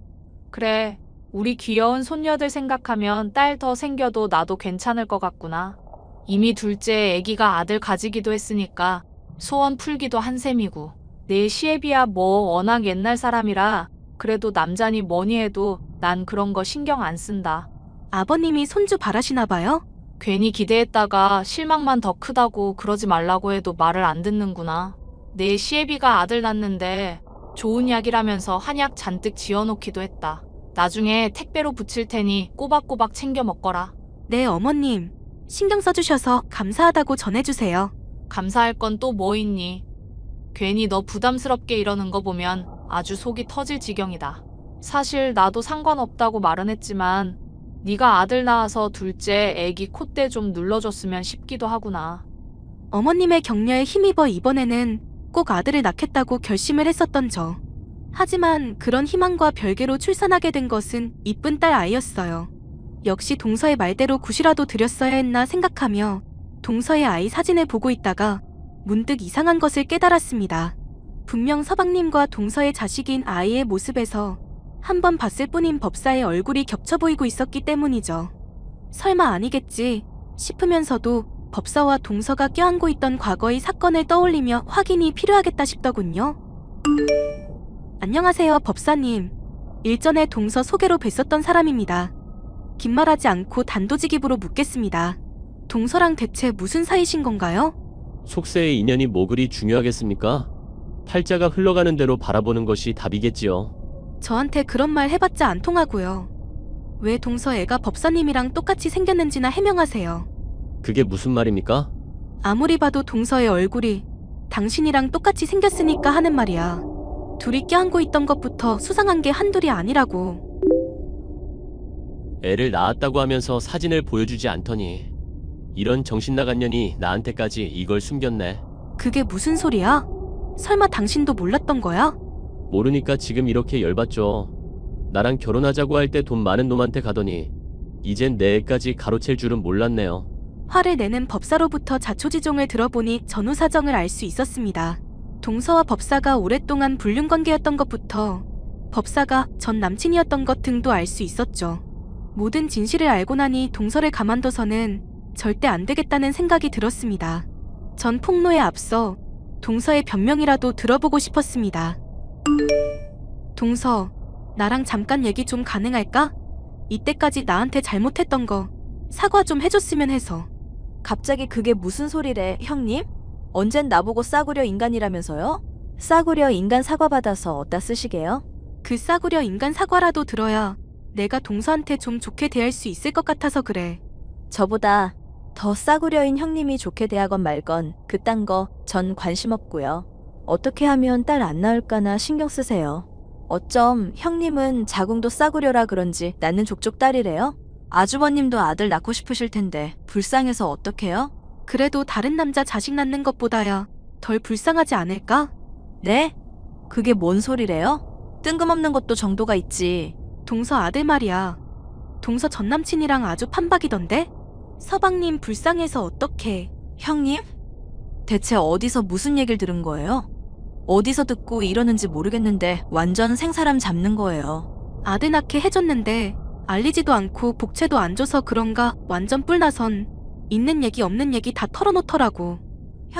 S5: 그래, 우리 귀여운 손녀들 생각하면 딸 더 생겨도 나도 괜찮을 것 같구나. 이미 둘째 애기가 아들 가지기도 했으니까 소원 풀기도 한 셈이고. 내 시애비야 뭐 워낙 옛날 사람이라 그래도 남자니 뭐니 해도 난 그런 거 신경 안 쓴다.
S2: 아버님이 손주 바라시나 봐요?
S5: 괜히 기대했다가 실망만 더 크다고 그러지 말라고 해도 말을 안 듣는구나. 내 시애비가 아들 낳는데 좋은 약이라면서 한약 잔뜩 지어놓기도 했다. 나중에 택배로 붙일 테니 꼬박꼬박 챙겨 먹거라.
S2: 네, 어머님. 신경 써주셔서 감사하다고 전해주세요.
S5: 감사할 건 또 뭐 있니? 괜히 너 부담스럽게 이러는 거 보면 아주 속이 터질 지경이다. 사실 나도 상관없다고 말은 했지만 네가 아들 낳아서 둘째 애기 콧대 좀 눌러줬으면 싶기도 하구나.
S2: 어머님의 격려에 힘입어 이번에는 꼭 아들을 낳겠다고 결심을 했었던 저. 하지만 그런 희망과 별개로 출산하게 된 것은 이쁜 딸 아이였어요. 역시 동서의 말대로 굿이라도 드렸어야 했나 생각하며 동서의 아이 사진을 보고 있다가 문득 이상한 것을 깨달았습니다. 분명 서방님과 동서의 자식인 아이의 모습에서 한 번 봤을 뿐인 법사의 얼굴이 겹쳐 보이고 있었기 때문이죠. 설마 아니겠지 싶으면서도 법사와 동서가 껴안고 있던 과거의 사건을 떠올리며 확인이 필요하겠다 싶더군요. 안녕하세요, 법사님. 일전에 동서 소개로 뵀었던 사람입니다. 긴 말하지 않고 단도직입으로 묻겠습니다. 동서랑 대체 무슨 사이신 건가요?
S4: 속세의 인연이 뭐 그리 중요하겠습니까? 팔자가 흘러가는 대로 바라보는 것이 답이겠지요.
S2: 저한테 그런 말 해봤자 안 통하고요. 왜 동서 애가 법사님이랑 똑같이 생겼는지나 해명하세요.
S4: 그게 무슨 말입니까?
S2: 아무리 봐도 동서의 얼굴이 당신이랑 똑같이 생겼으니까 하는 말이야. 둘이 껴안고 있던 것부터 수상한 게 한둘이 아니라고.
S4: 애를 낳았다고 하면서 사진을 보여주지 않더니 이런 정신나간 년이 나한테까지 이걸 숨겼네.
S2: 그게 무슨 소리야? 설마 당신도 몰랐던 거야?
S4: 모르니까 지금 이렇게 열받죠. 나랑 결혼하자고 할 때 돈 많은 놈한테 가더니 이젠 내 애까지 가로챌 줄은 몰랐네요.
S2: 화를 내는 법사로부터 자초지종을 들어보니 전후 사정을 알 수 있었습니다. 동서와 법사가 오랫동안 불륜관계였던 것부터 법사가 전 남친이었던 것 등도 알 수 있었죠. 모든 진실을 알고 나니 동서를 가만둬서는 절대 안 되겠다는 생각이 들었습니다. 전 폭로에 앞서 동서의 변명이라도 들어보고 싶었습니다. 동서, 나랑 잠깐 얘기 좀 가능할까? 이때까지 나한테 잘못했던 거 사과 좀 해줬으면 해서.
S6: 갑자기 그게 무슨 소리래, 형님? 언젠 나보고 싸구려 인간이라면서요? 싸구려 인간 사과 받아서 어디다 쓰시게요?
S2: 그 싸구려 인간 사과라도 들어야 내가 동서한테 좀 좋게 대할 수 있을 것 같아서 그래.
S6: 저보다 더 싸구려인 형님이 좋게 대하건 말건 그딴 거 전 관심 없고요. 어떻게 하면 딸 안 낳을까나 신경 쓰세요. 어쩜 형님은 자궁도 싸구려라 그런지 낳는 족족 딸이래요? 아주버님도 아들 낳고 싶으실 텐데 불쌍해서 어떡해요?
S2: 그래도 다른 남자 자식 낳는 것보다야 덜 불쌍하지 않을까?
S6: 네? 그게 뭔 소리래요? 뜬금없는 것도 정도가 있지.
S2: 동서 아들 말이야. 동서 전남친이랑 아주 판박이던데? 서방님 불쌍해서 어떡해.
S6: 형님? 대체 어디서 무슨 얘기를 들은 거예요? 어디서 듣고 이러는지 모르겠는데 완전 생사람 잡는 거예요.
S2: 아들 낳게 해줬는데 알리지도 않고 복채도 안 줘서 그런가 완전 뿔나선 있는 얘기 없는 얘기 다 털어놓더라고.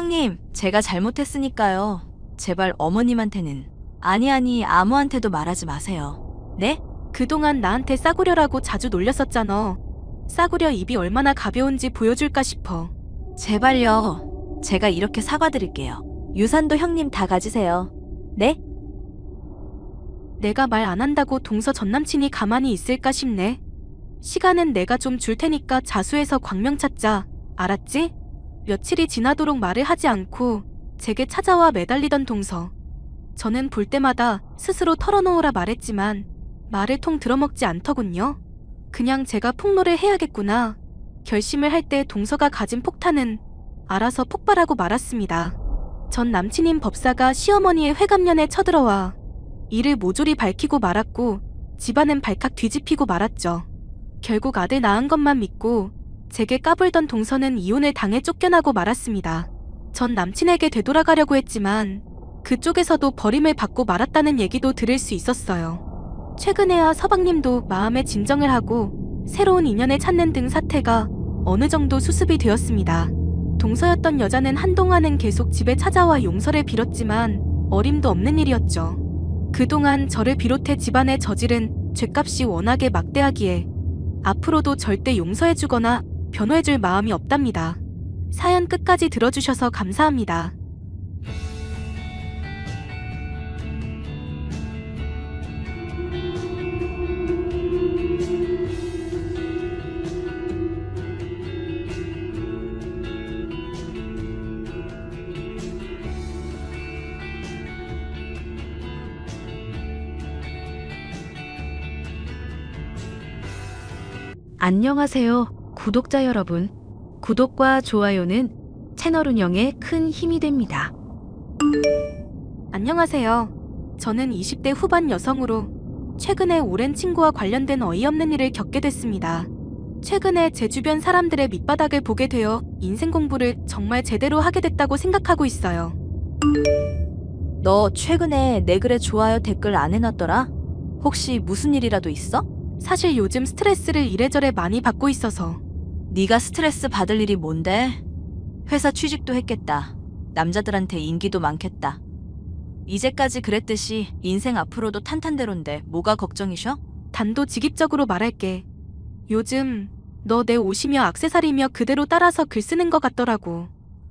S6: 형님, 제가 잘못했으니까요. 제발 어머님한테는. 아니, 아무한테도 말하지 마세요. 네?
S2: 그동안 나한테 싸구려라고 자주 놀렸었잖아. 싸구려 입이 얼마나 가벼운지 보여줄까 싶어.
S6: 제발요. 제가 이렇게 사과드릴게요. 유산도 형님 다 가지세요. 네?
S2: 내가 말 안 한다고 동서 전남친이 가만히 있을까 싶네. 시간은 내가 좀 줄 테니까 자수해서 광명 찾자. 알았지? 며칠이 지나도록 말을 하지 않고 제게 찾아와 매달리던 동서. 저는 볼 때마다 스스로 털어놓으라 말했지만 말을 통 들어먹지 않더군요. 그냥 제가 폭로를 해야겠구나. 결심을 할 때 동서가 가진 폭탄은 알아서 폭발하고 말았습니다. 전 남친인 법사가 시어머니의 회감년에 쳐들어와 이를 모조리 밝히고 말았고 집안은 발칵 뒤집히고 말았죠. 결국 아들 낳은 것만 믿고 제게 까불던 동서는 이혼을 당해 쫓겨나고 말았습니다. 전 남친에게 되돌아가려고 했지만 그쪽에서도 버림을 받고 말았다는 얘기도 들을 수 있었어요. 최근에야 서방님도 마음의 진정을 하고 새로운 인연을 찾는 등 사태가 어느 정도 수습이 되었습니다. 동서였던 여자는 한동안은 계속 집에 찾아와 용서를 빌었지만 어림도 없는 일이었죠. 그동안 저를 비롯해 집안에 저지른 죗값이 워낙에 막대하기에 앞으로도 절대 용서해주거나 변호해줄 마음이 없답니다. 사연 끝까지 들어주셔서 감사합니다.
S1: 안녕하세요, 구독자 여러분. 구독과 좋아요는 채널 운영에 큰 힘이 됩니다.
S2: 안녕하세요. 저는 20대 후반 여성으로 최근에 오랜 친구와 관련된 어이없는 일을 겪게 됐습니다. 최근에 제 주변 사람들의 밑바닥을 보게 되어 인생 공부를 정말 제대로 하게 됐다고 생각하고 있어요.
S6: 너 최근에 내 글에 좋아요 댓글 안 해놨더라? 혹시 무슨 일이라도 있어?
S2: 사실 요즘 스트레스를 이래저래 많이 받고 있어서.
S6: 네가 스트레스 받을 일이 뭔데? 회사 취직도 했겠다. 남자들한테 인기도 많겠다. 이제까지 그랬듯이 인생 앞으로도 탄탄대로인데 뭐가 걱정이셔?
S2: 단도직입적으로 말할게. 요즘 너 내 옷이며 액세서리며 그대로 따라서 글 쓰는 것 같더라고.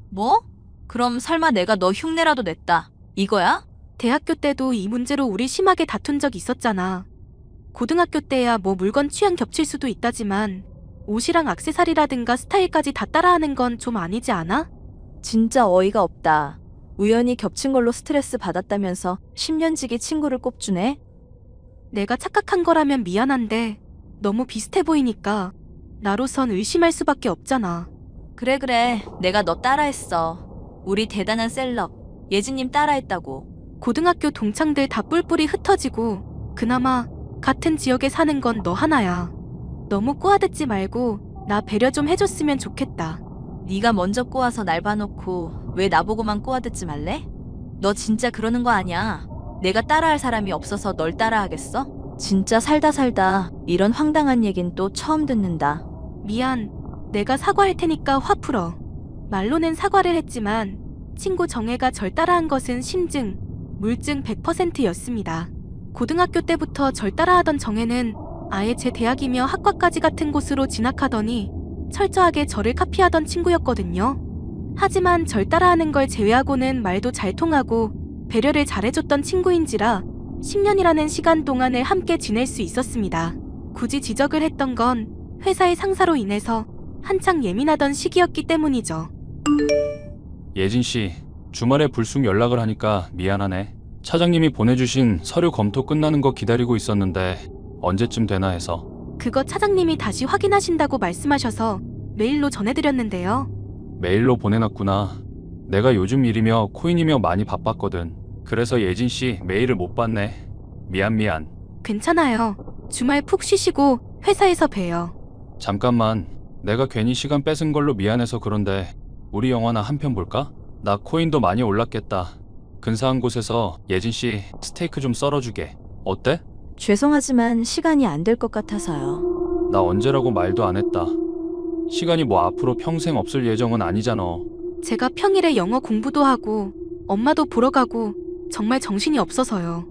S6: 뭐? 그럼 설마 내가 너 흉내라도 냈다. 이거야?
S2: 대학교 때도 이 문제로 우리 심하게 다툰 적 있었잖아. 고등학교 때야 뭐 물건 취향 겹칠 수도 있다지만 옷이랑 액세서리라든가 스타일까지 다 따라하는 건 좀 아니지 않아?
S6: 진짜 어이가 없다. 우연히 겹친 걸로 스트레스 받았다면서 10년지기 친구를 꼽주네?
S2: 내가 착각한 거라면 미안한데 너무 비슷해 보이니까 나로선 의심할 수밖에 없잖아.
S6: 그래 내가 너 따라했어. 우리 대단한 셀럽 예진님 따라했다고.
S2: 고등학교 동창들 다 뿔뿔이 흩어지고 그나마 같은 지역에 사는 건 너 하나야. 너무 꼬아듣지 말고 나 배려 좀 해줬으면 좋겠다.
S6: 네가 먼저 꼬아서 날 봐놓고 왜 나보고만 꼬아듣지 말래? 너 진짜 그러는 거 아니야. 내가 따라할 사람이 없어서 널 따라하겠어? 진짜 살다 이런 황당한 얘긴 또 처음 듣는다.
S2: 미안. 내가 사과할 테니까 화 풀어. 말로는 사과를 했지만 친구 정혜가 절 따라한 것은 심증, 물증 100%였습니다. 고등학교 때부터 절 따라하던 정혜는 아예 제 대학이며 학과까지 같은 곳으로 진학하더니 철저하게 저를 카피하던 친구였거든요. 하지만 절 따라하는 걸 제외하고는 말도 잘 통하고 배려를 잘해줬던 친구인지라 10년이라는 시간 동안을 함께 지낼 수 있었습니다. 굳이 지적을 했던 건 회사의 상사로 인해서 한창 예민하던 시기였기 때문이죠.
S3: 예진 씨, 주말에 불쑥 연락을 하니까 미안하네. 차장님이 보내주신 서류 검토 끝나는 거 기다리고 있었는데 언제쯤 되나 해서.
S2: 그거 차장님이 다시 확인하신다고 말씀하셔서 메일로 전해드렸는데요.
S3: 메일로 보내놨구나. 내가 요즘 일이며 코인이며 많이 바빴거든. 그래서 예진 씨 메일을 못 봤네. 미안.
S2: 괜찮아요. 주말 푹 쉬시고 회사에서 봬요.
S3: 잠깐만. 내가 괜히 시간 뺏은 걸로 미안해서 그런데 우리 영화나 한 편 볼까? 나 코인도 많이 올랐겠다. 근사한 곳에서 예진 씨 스테이크 좀 썰어주게. 어때?
S6: 죄송하지만 시간이 안 될 것 같아서요.
S3: 나 언제라고 말도 안 했다. 시간이 뭐 앞으로 평생 없을 예정은 아니잖아.
S2: 제가 평일에 영어 공부도 하고 엄마도 보러 가고 정말 정신이 없어서요.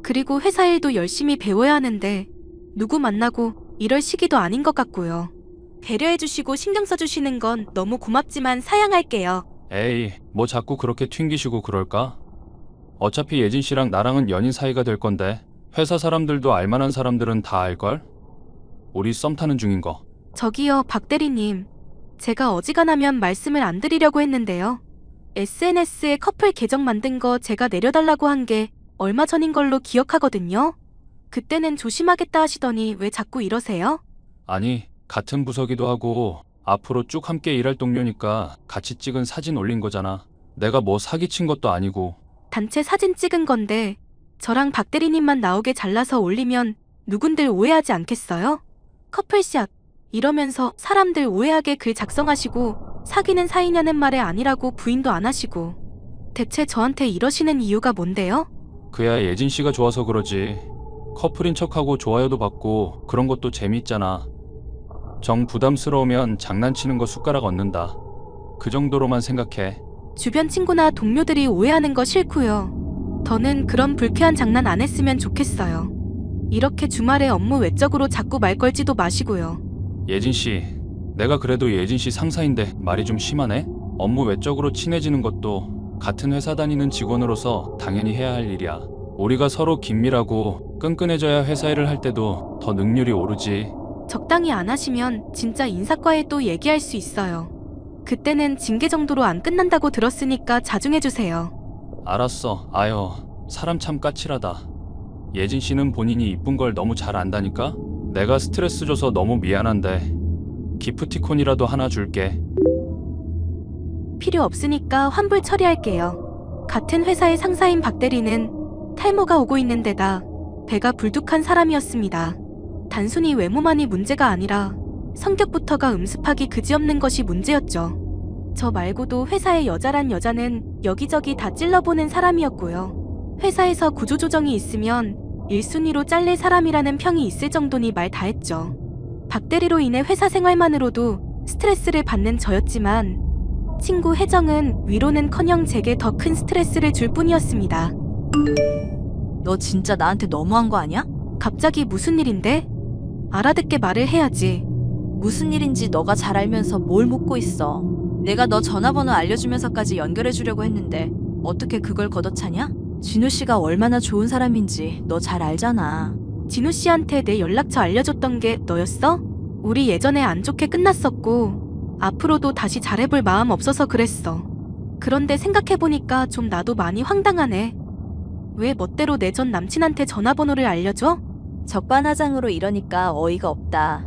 S2: 그리고 회사 일도 열심히 배워야 하는데 누구 만나고 이럴 시기도 아닌 것 같고요. 배려해주시고 신경 써주시는 건 너무 고맙지만 사양할게요.
S3: 에이, 뭐 자꾸 그렇게 튕기시고 그럴까? 어차피 예진 씨랑 나랑은 연인 사이가 될 건데 회사 사람들도 알만한 사람들은 다 알걸? 우리 썸 타는 중인 거.
S2: 저기요, 박 대리님. 제가 어지간하면 말씀을 안 드리려고 했는데요. SNS에 커플 계정 만든 거 제가 내려달라고 한 게 얼마 전인 걸로 기억하거든요. 그때는 조심하겠다 하시더니 왜 자꾸 이러세요?
S3: 아니, 같은 부서기도 하고 앞으로 쭉 함께 일할 동료니까 같이 찍은 사진 올린 거잖아. 내가 뭐 사기친 것도 아니고.
S2: 단체 사진 찍은 건데 저랑 박 대리님만 나오게 잘라서 올리면 누군들 오해하지 않겠어요? 커플샷 이러면서 사람들 오해하게 글 작성하시고 사귀는 사이냐는 말에 아니라고 부인도 안 하시고 대체 저한테 이러시는 이유가 뭔데요?
S3: 그야 예진 씨가 좋아서 그러지. 커플인 척하고 좋아요도 받고 그런 것도 재미있잖아. 정 부담스러우면 장난치는 거 숟가락 얹는다. 그 정도로만 생각해.
S2: 주변 친구나 동료들이 오해하는 거 싫고요. 더는 그런 불쾌한 장난 안 했으면 좋겠어요. 이렇게 주말에 업무 외적으로 자꾸 말 걸지도 마시고요.
S3: 예진 씨, 내가 그래도 예진 씨 상사인데 말이 좀 심하네? 업무 외적으로 친해지는 것도 같은 회사 다니는 직원으로서 당연히 해야 할 일이야. 우리가 서로 긴밀하고 끈끈해져야 회사 일을 할 때도 더 능률이 오르지.
S2: 적당히 안 하시면 진짜 인사과에 또 얘기할 수 있어요. 그때는 징계 정도로 안 끝난다고 들었으니까 자중해주세요.
S3: 알았어. 아유, 사람 참 까칠하다. 예진 씨는 본인이 이쁜 걸 너무 잘 안다니까? 내가 스트레스 줘서 너무 미안한데 기프티콘이라도 하나 줄게.
S2: 필요 없으니까 환불 처리할게요. 같은 회사의 상사인 박 대리는 탈모가 오고 있는 데다 배가 불뚝한 사람이었습니다. 단순히 외모만이 문제가 아니라 성격부터가 음습하기 그지없는 것이 문제였죠. 저 말고도 회사의 여자란 여자는 여기저기 다 찔러보는 사람이었고요. 회사에서 구조조정이 있으면 1순위로 잘릴 사람이라는 평이 있을 정도니 말 다 했죠. 박 대리로 인해 회사 생활만으로도 스트레스를 받는 저였지만 친구 혜정은 위로는커녕 제게 더 큰 스트레스를 줄 뿐이었습니다.
S6: 너 진짜 나한테 너무한 거 아니야?
S2: 갑자기 무슨 일인데? 알아듣게 말을 해야지.
S6: 무슨 일인지 너가 잘 알면서 뭘 묻고 있어. 내가 너 전화번호 알려주면서까지 연결해주려고 했는데 어떻게 그걸 걷어차냐? 진우 씨가 얼마나 좋은 사람인지 너 잘 알잖아.
S2: 진우 씨한테 내 연락처 알려줬던 게 너였어? 우리 예전에 안 좋게 끝났었고 앞으로도 다시 잘해볼 마음 없어서 그랬어. 그런데 생각해보니까 좀 나도 많이 황당하네. 왜 멋대로 내 전 남친한테 전화번호를 알려줘?
S6: 적반하장으로 이러니까 어이가 없다.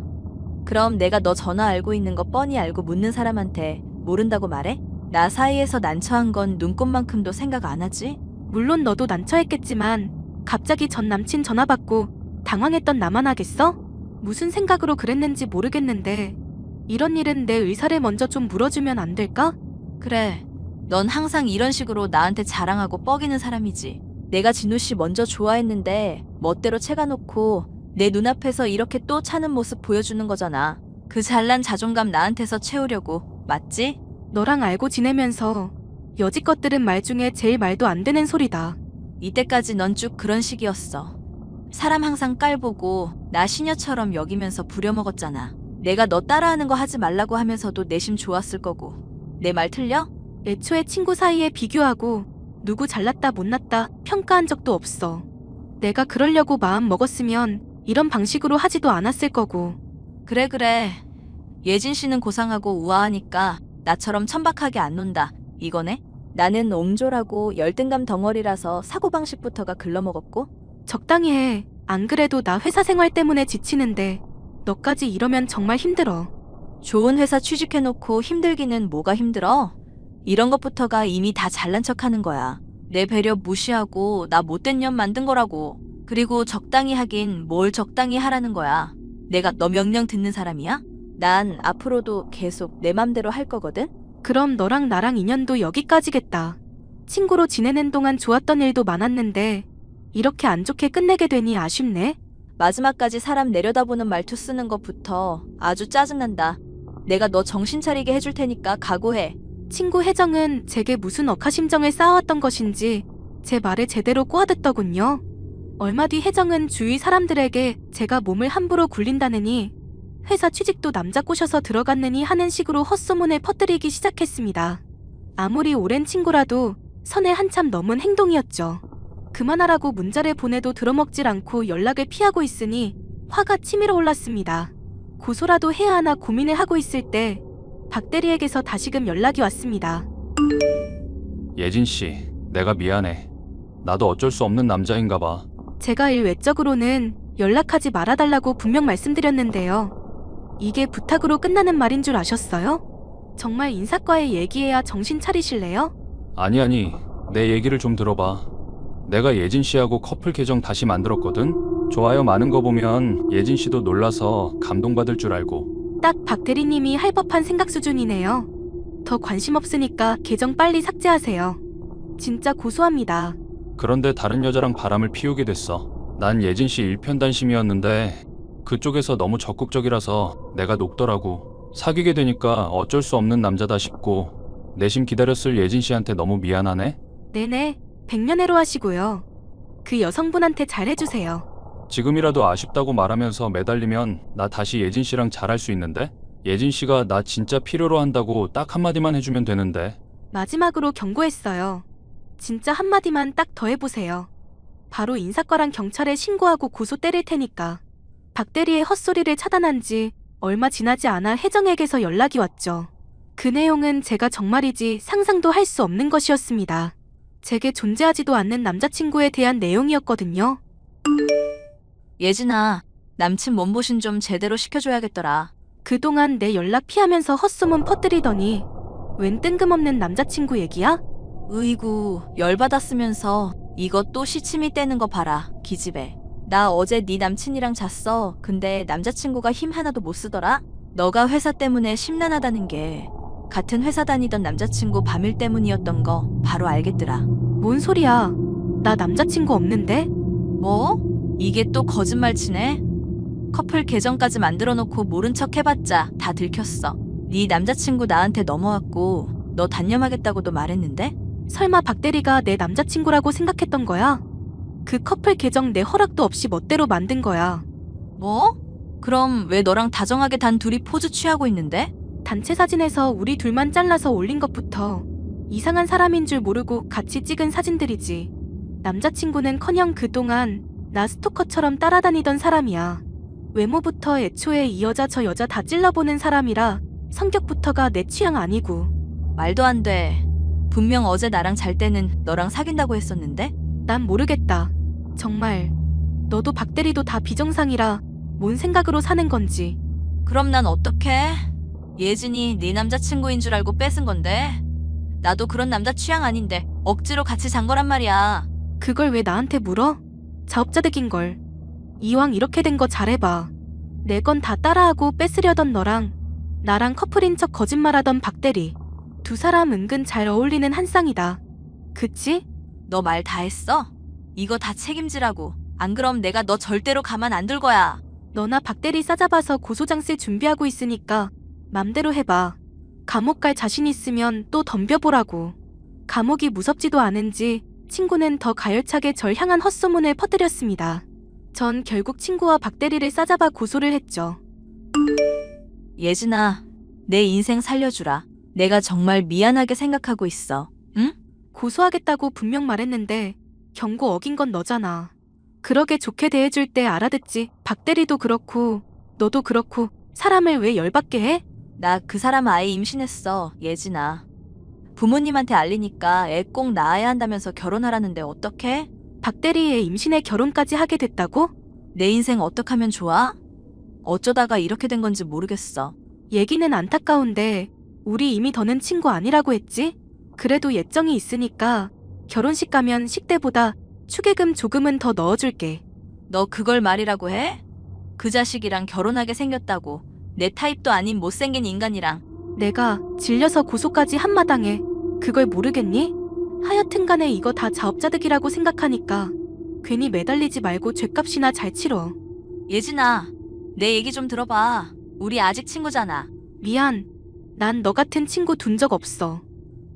S6: 그럼 내가 너 전화 알고 있는 거 뻔히 알고 묻는 사람한테 모른다고 말해? 나 사이에서 난처한 건 눈꼽만큼도 생각 안 하지?
S2: 물론 너도 난처했겠지만 갑자기 전 남친 전화 받고 당황했던 나만 하겠어? 무슨 생각으로 그랬는지 모르겠는데 이런 일은 내 의사를 먼저 좀 물어주면 안 될까?
S6: 그래, 넌 항상 이런 식으로 나한테 자랑하고 뻐기는 사람이지. 내가 진우 씨 먼저 좋아했는데 멋대로 채가놓고 내 눈앞에서 이렇게 또 차는 모습 보여주는 거잖아. 그 잘난 자존감 나한테서 채우려고, 맞지?
S2: 너랑 알고 지내면서 여지껏 들은 말 중에 제일 말도 안 되는 소리다.
S6: 이때까지 넌 쭉 그런 식이었어. 사람 항상 깔보고 나 시녀처럼 여기면서 부려먹었잖아. 내가 너 따라하는 거 하지 말라고 하면서도 내심 좋았을 거고. 내 말 틀려?
S2: 애초에 친구 사이에 비교하고 누구 잘났다 못났다 평가한 적도 없어. 내가 그러려고 마음 먹었으면 이런 방식으로 하지도 않았을 거고.
S6: 그래. 예진 씨는 고상하고 우아하니까 나처럼 천박하게 안 논다. 이거네? 나는 옹졸하고 열등감 덩어리라서 사고방식부터가 글러먹었고.
S2: 적당히 해. 안 그래도 나 회사 생활 때문에 지치는데 너까지 이러면 정말 힘들어.
S6: 좋은 회사 취직해놓고 힘들기는 뭐가 힘들어? 이런 것부터가 이미 다 잘난 척하는 거야. 내 배려 무시하고 나 못된 년 만든 거라고. 그리고 적당히 하긴 뭘 적당히 하라는 거야. 내가 너 명령 듣는 사람이야? 난 앞으로도 계속 내 맘대로 할 거거든?
S2: 그럼 너랑 나랑 인연도 여기까지겠다. 친구로 지내는 동안 좋았던 일도 많았는데 이렇게 안 좋게 끝내게 되니 아쉽네.
S6: 마지막까지 사람 내려다보는 말투 쓰는 것부터 아주 짜증난다. 내가 너 정신 차리게 해줄 테니까 각오해.
S2: 친구 혜정은 제게 무슨 억하심정을 쌓아왔던 것인지 제 말을 제대로 꼬아듣더군요. 얼마 뒤 혜정은 주위 사람들에게 제가 몸을 함부로 굴린다느니 회사 취직도 남자 꼬셔서 들어갔느니 하는 식으로 헛소문을 퍼뜨리기 시작했습니다. 아무리 오랜 친구라도 선을 한참 넘은 행동이었죠. 그만하라고 문자를 보내도 들어먹질 않고 연락을 피하고 있으니 화가 치밀어 올랐습니다. 고소라도 해야 하나 고민을 하고 있을 때 박 대리에게서 다시금 연락이 왔습니다.
S3: 예진 씨, 내가 미안해. 나도 어쩔 수 없는 남자인가 봐.
S2: 제가 일 외적으로는 연락하지 말아달라고 분명 말씀드렸는데요. 이게 부탁으로 끝나는 말인 줄 아셨어요? 정말 인사과에 얘기해야 정신 차리실래요?
S3: 아니, 내 얘기를 좀 들어봐. 내가 예진 씨하고 커플 계정 다시 만들었거든? 좋아요 많은 거 보면 예진 씨도 놀라서 감동받을 줄 알고.
S2: 딱 박 대리님이 할 법한 생각 수준이네요. 더 관심 없으니까 계정 빨리 삭제하세요. 진짜 고소합니다.
S3: 그런데 다른 여자랑 바람을 피우게 됐어. 난 예진 씨 일편단심이었는데 그쪽에서 너무 적극적이라서 내가 녹더라고. 사귀게 되니까 어쩔 수 없는 남자다 싶고 내심 기다렸을 예진 씨한테 너무 미안하네?
S2: 네네, 백년해로 하시고요. 그 여성분한테 잘해주세요.
S3: 지금이라도 아쉽다고 말하면서 매달리면 나 다시 예진 씨랑 잘할 수 있는데? 예진 씨가 나 진짜 필요로 한다고 딱 한마디만 해주면 되는데.
S2: 마지막으로 경고했어요. 진짜 한마디만 딱 더 해보세요. 바로 인사과랑 경찰에 신고하고 고소 때릴 테니까. 박 대리의 헛소리를 차단한 지 얼마 지나지 않아 혜정에게서 연락이 왔죠. 그 내용은 제가 정말이지 상상도 할 수 없는 것이었습니다. 제게 존재하지도 않는 남자친구에 대한 내용이었거든요.
S6: 예진아, 남친 몸보신 좀 제대로 시켜줘야겠더라.
S2: 그동안 내 연락 피하면서 헛소문 퍼뜨리더니 웬 뜬금없는 남자친구 얘기야?
S6: 으이구, 열받았으면서 이것 또 시침이 떼는 거 봐라, 기집애. 나 어제 네 남친이랑 잤어. 근데 남자친구가 힘 하나도 못 쓰더라? 너가 회사 때문에 심란하다는 게 같은 회사 다니던 남자친구 밤일 때문이었던 거 바로 알겠더라.
S2: 뭔 소리야? 나 남자친구 없는데?
S6: 뭐? 이게 또 거짓말 치네? 커플 계정까지 만들어 놓고 모른 척 해봤자 다 들켰어. 네 남자친구 나한테 넘어왔고 너 단념하겠다고도 말했는데?
S2: 설마 박 대리가 내 남자친구라고 생각했던 거야? 그 커플 계정 내 허락도 없이 멋대로 만든 거야.
S6: 뭐? 그럼 왜 너랑 다정하게 단 둘이 포즈 취하고 있는데?
S2: 단체 사진에서 우리 둘만 잘라서 올린 것부터 이상한 사람인 줄 모르고 같이 찍은 사진들이지. 남자친구는커녕 그동안 나 스토커처럼 따라다니던 사람이야. 외모부터 애초에 이 여자 저 여자 다 찔러보는 사람이라 성격부터가 내 취향 아니고.
S6: 말도 안 돼. 분명 어제 나랑 잘 때는 너랑 사귄다고 했었는데?
S2: 난 모르겠다. 정말 너도 박 대리도 다 비정상이라 뭔 생각으로 사는 건지.
S6: 그럼 난 어떡해? 예진이 네 남자친구인 줄 알고 뺏은 건데? 나도 그런 남자 취향 아닌데 억지로 같이 잔 거란 말이야.
S2: 그걸 왜 나한테 물어? 자업자득인걸. 이왕 이렇게 된 거 잘해봐. 내 건 다 따라하고 뺏으려던 너랑 나랑 커플인 척 거짓말하던 박 대리. 두 사람 은근 잘 어울리는 한 쌍이다. 그치?
S6: 너 말 다 했어? 이거 다 책임지라고. 안 그럼 내가 너 절대로 가만 안 둘 거야.
S2: 너나 박 대리 싸잡아서 고소장 쓸 준비하고 있으니까 맘대로 해봐. 감옥 갈 자신 있으면 또 덤벼보라고. 감옥이 무섭지도 않은지 친구는 더 가열차게 절 향한 헛소문을 퍼뜨렸습니다. 전 결국 친구와 박 대리를 싸잡아 고소를 했죠.
S6: 예진아, 내 인생 살려주라. 내가 정말 미안하게 생각하고 있어. 응?
S2: 고소하겠다고 분명 말했는데 경고 어긴 건 너잖아. 그러게 좋게 대해줄 때 알아듣지. 박 대리도 그렇고 너도 그렇고 사람을 왜 열받게 해?
S6: 나 그 사람 아이 임신했어, 예진아. 부모님한테 알리니까 애 꼭 낳아야 한다면서 결혼하라는데 어떡해?
S2: 박 대리의 임신에 결혼까지 하게 됐다고?
S6: 내 인생 어떡하면 좋아? 어쩌다가 이렇게 된 건지 모르겠어.
S2: 얘기는 안타까운데 우리 이미 더는 친구 아니라고 했지? 그래도 예정이 있으니까 결혼식 가면 식대보다 축의금 조금은 더 넣어줄게.
S6: 너 그걸 말이라고 해? 그 자식이랑 결혼하게 생겼다고. 내 타입도 아닌 못생긴 인간이랑.
S2: 내가 질려서 고소까지 한마당에 그걸 모르겠니? 하여튼간에 이거 다 자업자득이라고 생각하니까 괜히 매달리지 말고 죗값이나 잘 치러.
S6: 예진아, 내 얘기 좀 들어봐. 우리 아직 친구잖아.
S2: 미안. 난 너 같은 친구 둔 적 없어.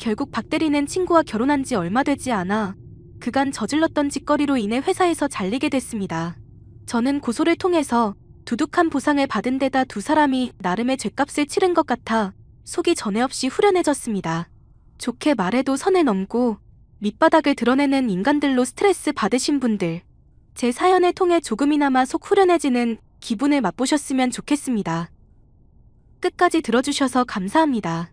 S2: 결국 박 대리는 친구와 결혼한 지 얼마 되지 않아 그간 저질렀던 짓거리로 인해 회사에서 잘리게 됐습니다. 저는 고소를 통해서 두둑한 보상을 받은 데다 두 사람이 나름의 죗값을 치른 것 같아 속이 전에 없이 후련해졌습니다. 좋게 말해도 선을 넘고 밑바닥을 드러내는 인간들로 스트레스 받으신 분들, 제 사연을 통해 조금이나마 속 후련해지는 기분을 맛보셨으면 좋겠습니다. 끝까지 들어주셔서 감사합니다.